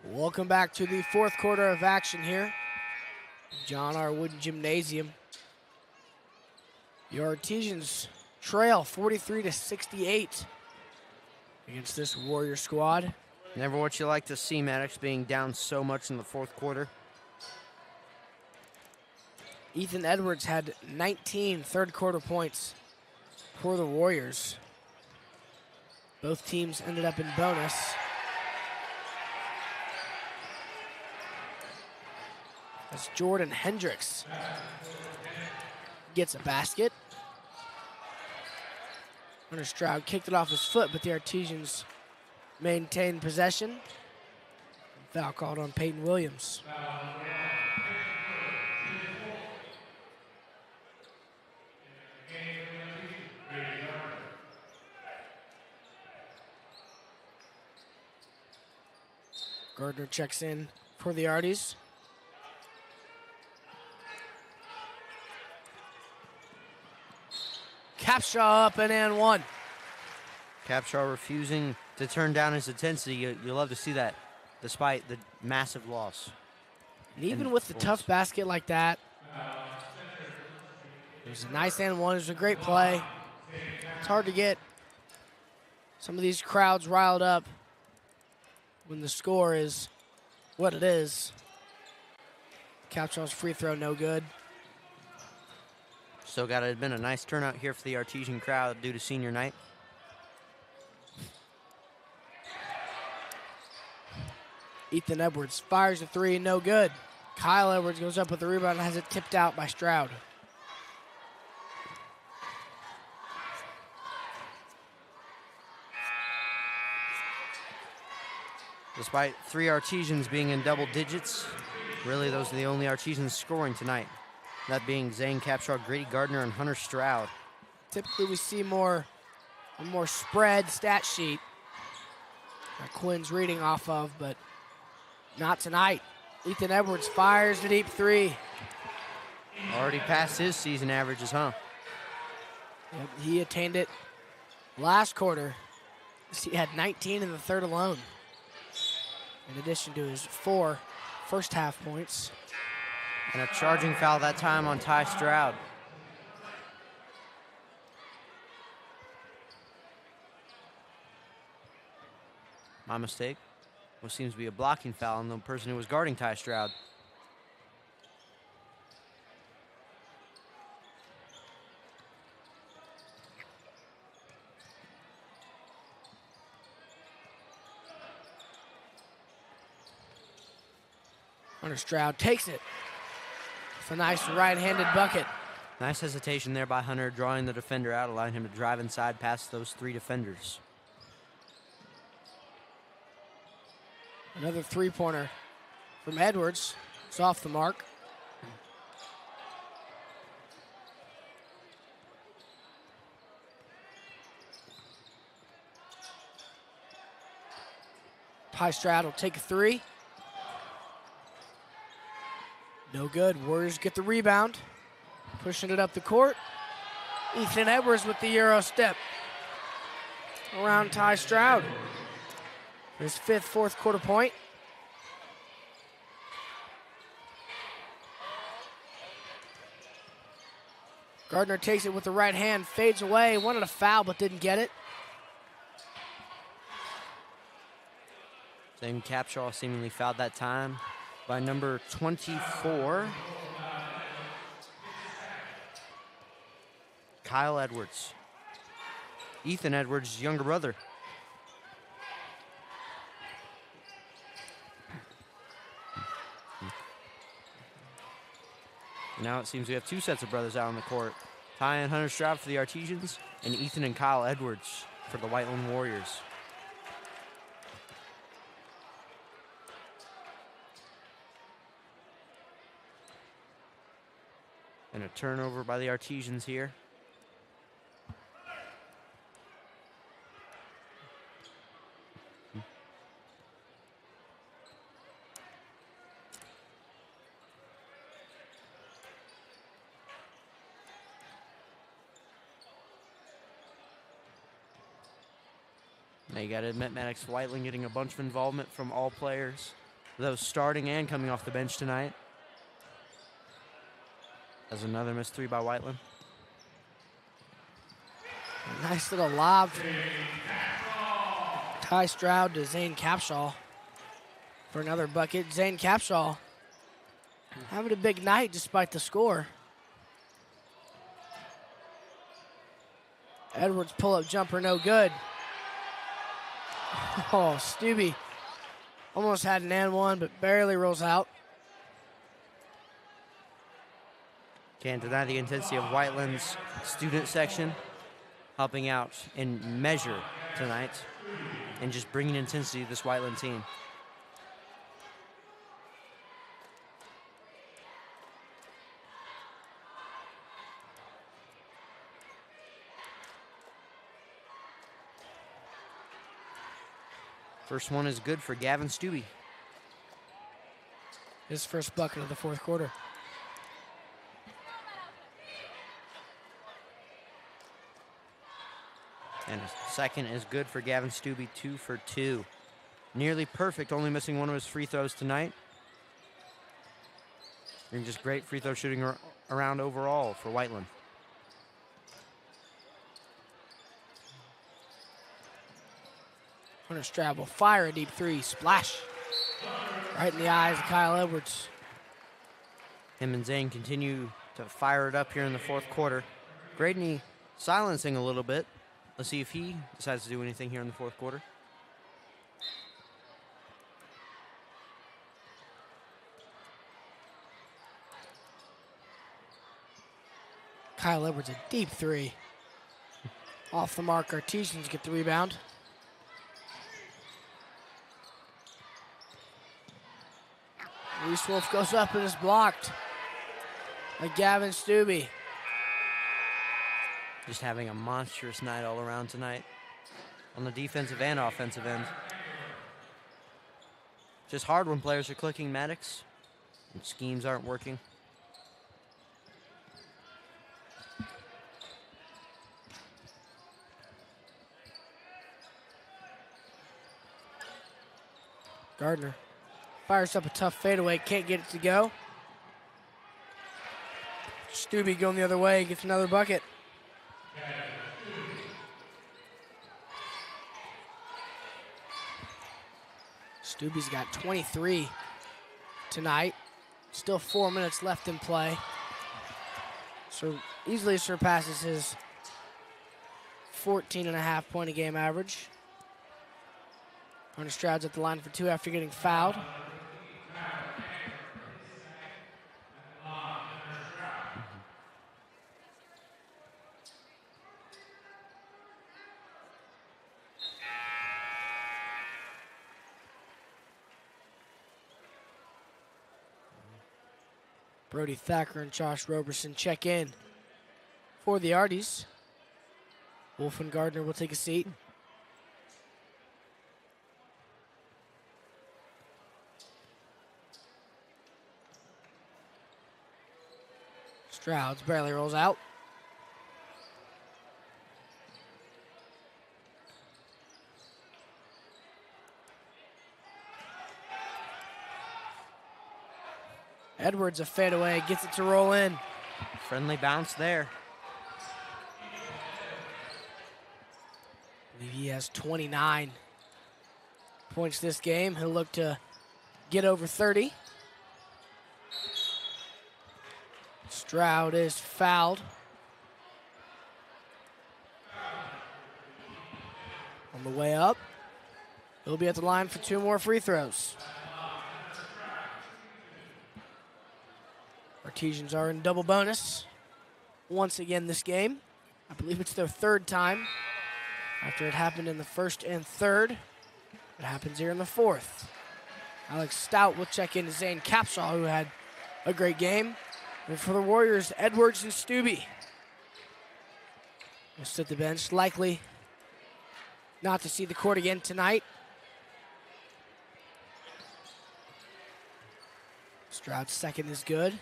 Welcome back to the fourth quarter of action here. John R. Wooden Gymnasium. Your Artesians trail 43-68 against this Warrior squad. Never what you like to see, Maddox being down so much in the fourth quarter. Ethan Edwards had 19 third-quarter points for the Warriors. Both teams ended up in bonus. As Jordan Hendricks gets a basket. Hunter Stroud kicked it off his foot, but the Artesians maintained possession. Foul called on Peyton Williams. Gardner checks in for the Arties. Capshaw up and one. Capshaw refusing to turn down his intensity. You love to see that despite the massive loss. And even with the tough basket like that, it was a nice and one. It was a great play. It's hard to get some of these crowds riled up when the score is what it is. Capshaw's free throw no good. Still got to admit, a nice turnout here for the Artesian crowd due to senior night. Ethan Edwards fires a three, no good. Kyle Edwards goes up with the rebound and has it tipped out by Stroud. Despite three Artesians being in double digits, really those are the only Artesians scoring tonight. That being Zane Capshaw, Grady Gardner, and Hunter Stroud. Typically we see a more spread stat sheet that Quinn's reading off of, but not tonight. Ethan Edwards fires the deep three. Already passed his season averages, huh? Yep, he attained it last quarter. He had 19 in the third alone, in addition to his 4 first half points. And a charging foul that time on Ty Stroud. My mistake. What seems to be a blocking foul on the person who was guarding Ty Stroud. Hunter Stroud takes it. It's a nice right-handed bucket. Nice hesitation there by Hunter, drawing the defender out, allowing him to drive inside past those 3 defenders. Another three-pointer from Edwards. It's off the mark. Ty Stroud will take a three. No good. Warriors get the rebound. Pushing it up the court. Ethan Edwards with the Euro step around Ty Stroud. His 5th fourth quarter point. Gardner takes it with the right hand, fades away, wanted a foul but didn't get it. Same Capshaw seemingly fouled that time by number 24. Kyle Edwards. Ethan Edwards' younger brother. Now it seems we have 2 sets of brothers out on the court. Ty and Hunter Stroud for the Artesians, and Ethan and Kyle Edwards for the Whiteland Warriors. And a turnover by the Artesians here. Now you got to admit, Maddox Whiteland getting a bunch of involvement from all players, those starting and coming off the bench tonight. As another missed 3 by Whiteland. Nice little lob. Ty Stroud to Zane Capshaw for another bucket. Zane Capshaw having a big night despite the score. Edwards pull-up jumper, no good. Oh, Stubbe almost had an and one, but barely rolls out. Can't deny the intensity of Whiteland's student section, helping out in measure tonight and just bringing intensity to this Whiteland team. First one is good for Gavin Stubbe. His first bucket of the fourth quarter. And his second is good for Gavin Stubbe, 2 for 2. Nearly perfect, only missing one of his free throws tonight. And just great free throw shooting around overall for Whiteland. Hunter Stroud will fire a deep three. Splash. Right in the eyes of Kyle Edwards. Him and Zane continue to fire it up here in the fourth quarter. Gradney silencing a little bit. Let's see if he decides to do anything here in the fourth quarter. Kyle Edwards, a deep three. Off the mark, Artesians get the rebound. Reese Wolf goes up and is blocked by Gavin Stubbe. Just having a monstrous night all around tonight on the defensive and offensive end. Just hard when players are clicking Maddox and schemes aren't working. Gardner fires up a tough fadeaway, can't get it to go. Stubbe going the other way, gets another bucket. Stubbe's got 23 tonight. Still 4 minutes left in play. So easily surpasses his 14.5 point a game average. Hunter Stroud's at the line for two after getting fouled. Brody Thacker and Josh Roberson check in for the Arties. Wolf and Gardner will take a seat. Strouds barely rolls out. Edwards a fadeaway, gets it to roll in. Friendly bounce there. I believe he has 29 points this game. He'll look to get over 30. Stroud is fouled. On the way up, he'll be at the line for two more free throws. Artesians are in double bonus once again this game. I believe it's their third time. After it happened in the first and third, it happens here in the fourth. Alex Stout will check in to Zane Capshaw, who had a great game. And for the Warriors, Edwards and Stubbe will sit the bench, likely not to see the court again tonight. Stroud's second is good.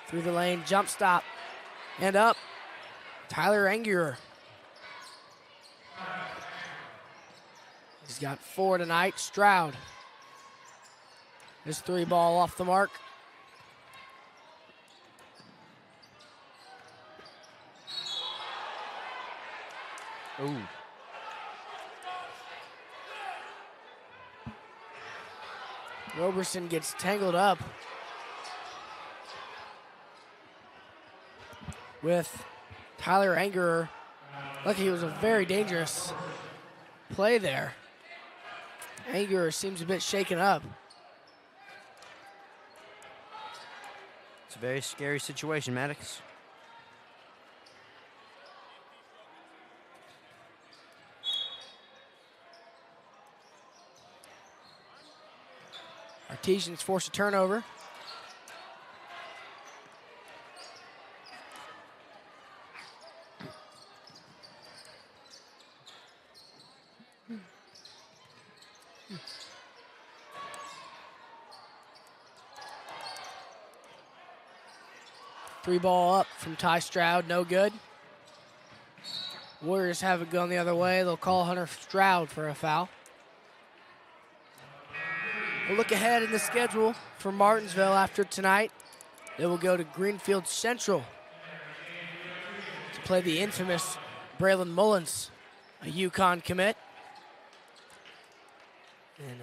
Through the lane, jump stop, and up. Tyler Angier. He's got 4 tonight. Stroud. His three ball off the mark. Ooh. Roberson gets tangled up with Tyler Angerer. Lucky, it was a very dangerous play there. Angerer seems a bit shaken up. It's a very scary situation, Maddox. Artesians force a turnover. Three ball up from Ty Stroud, no good. Warriors have it going the other way. They'll call Hunter Stroud for a foul. A look ahead in the schedule for Martinsville after tonight. They will go to Greenfield Central to play the infamous Braylon Mullins, a UConn commit. And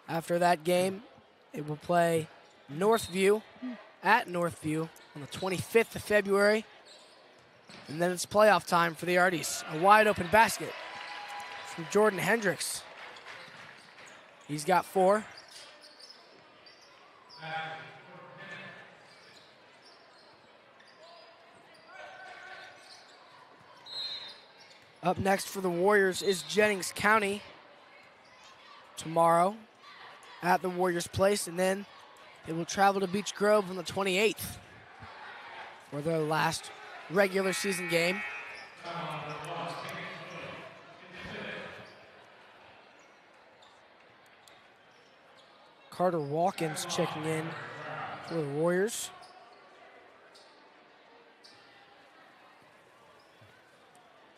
after that game, it will play Northview at Northview on the 25th of February. And then it's playoff time for the Arties. A wide open basket from Jordan Hendricks. He's got 4. Up next for the Warriors is Jennings County tomorrow at the Warriors Place, and then they will travel to Beech Grove on the 28th for their last regular season game. Carter Watkins checking in for the Warriors.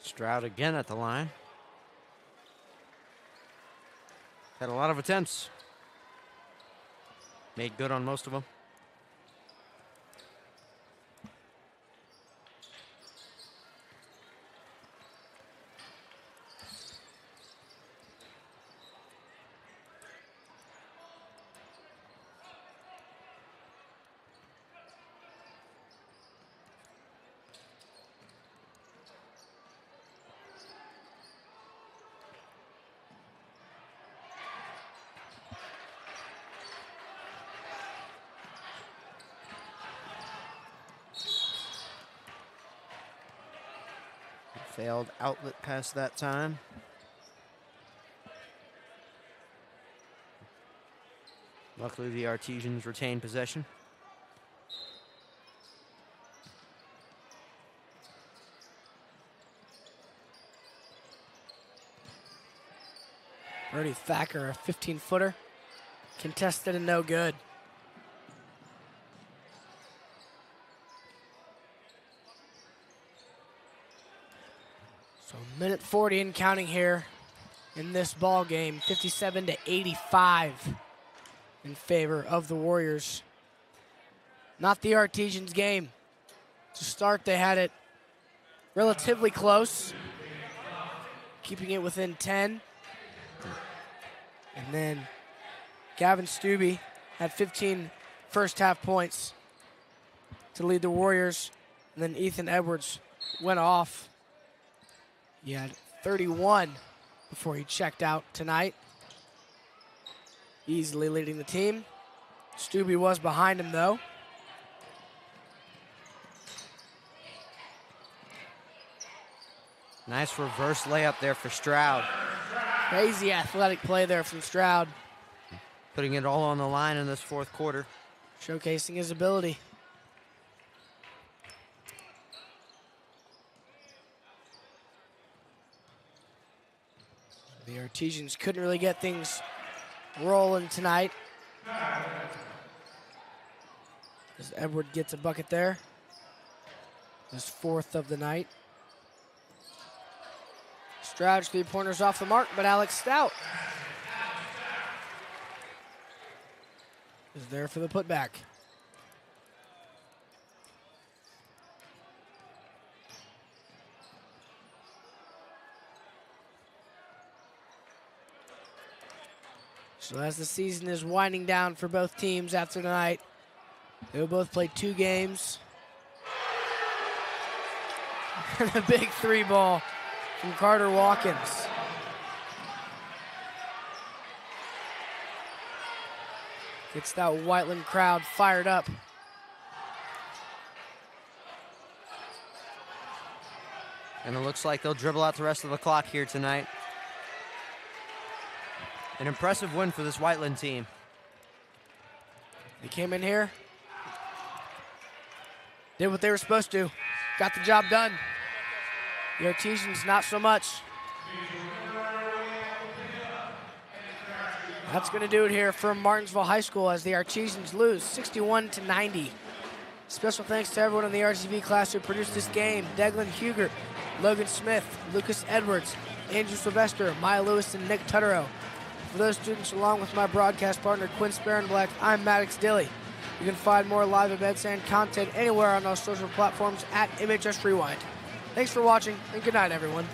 Stroud again at the line. Had a lot of attempts. Made good on most of them. Failed outlet pass that time. Luckily, the Artesians retained possession. Brody Thacker, a 15-footer, contested and no good. So minute 40 and counting here in this ball game, 57-85 in favor of the Warriors. Not the Artesians' game. To start, they had it relatively close, keeping it within 10. And then Gavin Stubbe had 15 first half points to lead the Warriors. And then Ethan Edwards went off. He had 31 before he checked out tonight. Easily leading the team. Stubbe was behind him though. Nice reverse layup there for Stroud. Crazy athletic play there from Stroud. Putting it all on the line in this fourth quarter. Showcasing his ability. The Artesians couldn't really get things rolling tonight. As Edward gets a bucket there. His 4th of the night. Stroud's 3-pointers off the mark, but Alex Stout is there for the putback. So as the season is winding down for both teams after tonight, they will both play 2 games. And a big 3 ball from Carter Watkins. Gets that Whiteland crowd fired up. And it looks like they'll dribble out the rest of the clock here tonight. An impressive win for this Whiteland team. They came in here, did what they were supposed to, got the job done. The Artesians, not so much. That's going to do it here from Martinsville High School as the Artesians lose 61-90. Special thanks to everyone in the RCV class who produced this game. Declan Hugert, Logan Smith, Lucas Edwards, Andrew Sylvester, Maya Lewis, and Nick Tutterow. For those students, along with my broadcast partner, Quinn Sparenblack, I'm Maddox Dilly. You can find more live events and content anywhere on our social platforms at MHS Rewind. Thanks for watching, and good night, everyone.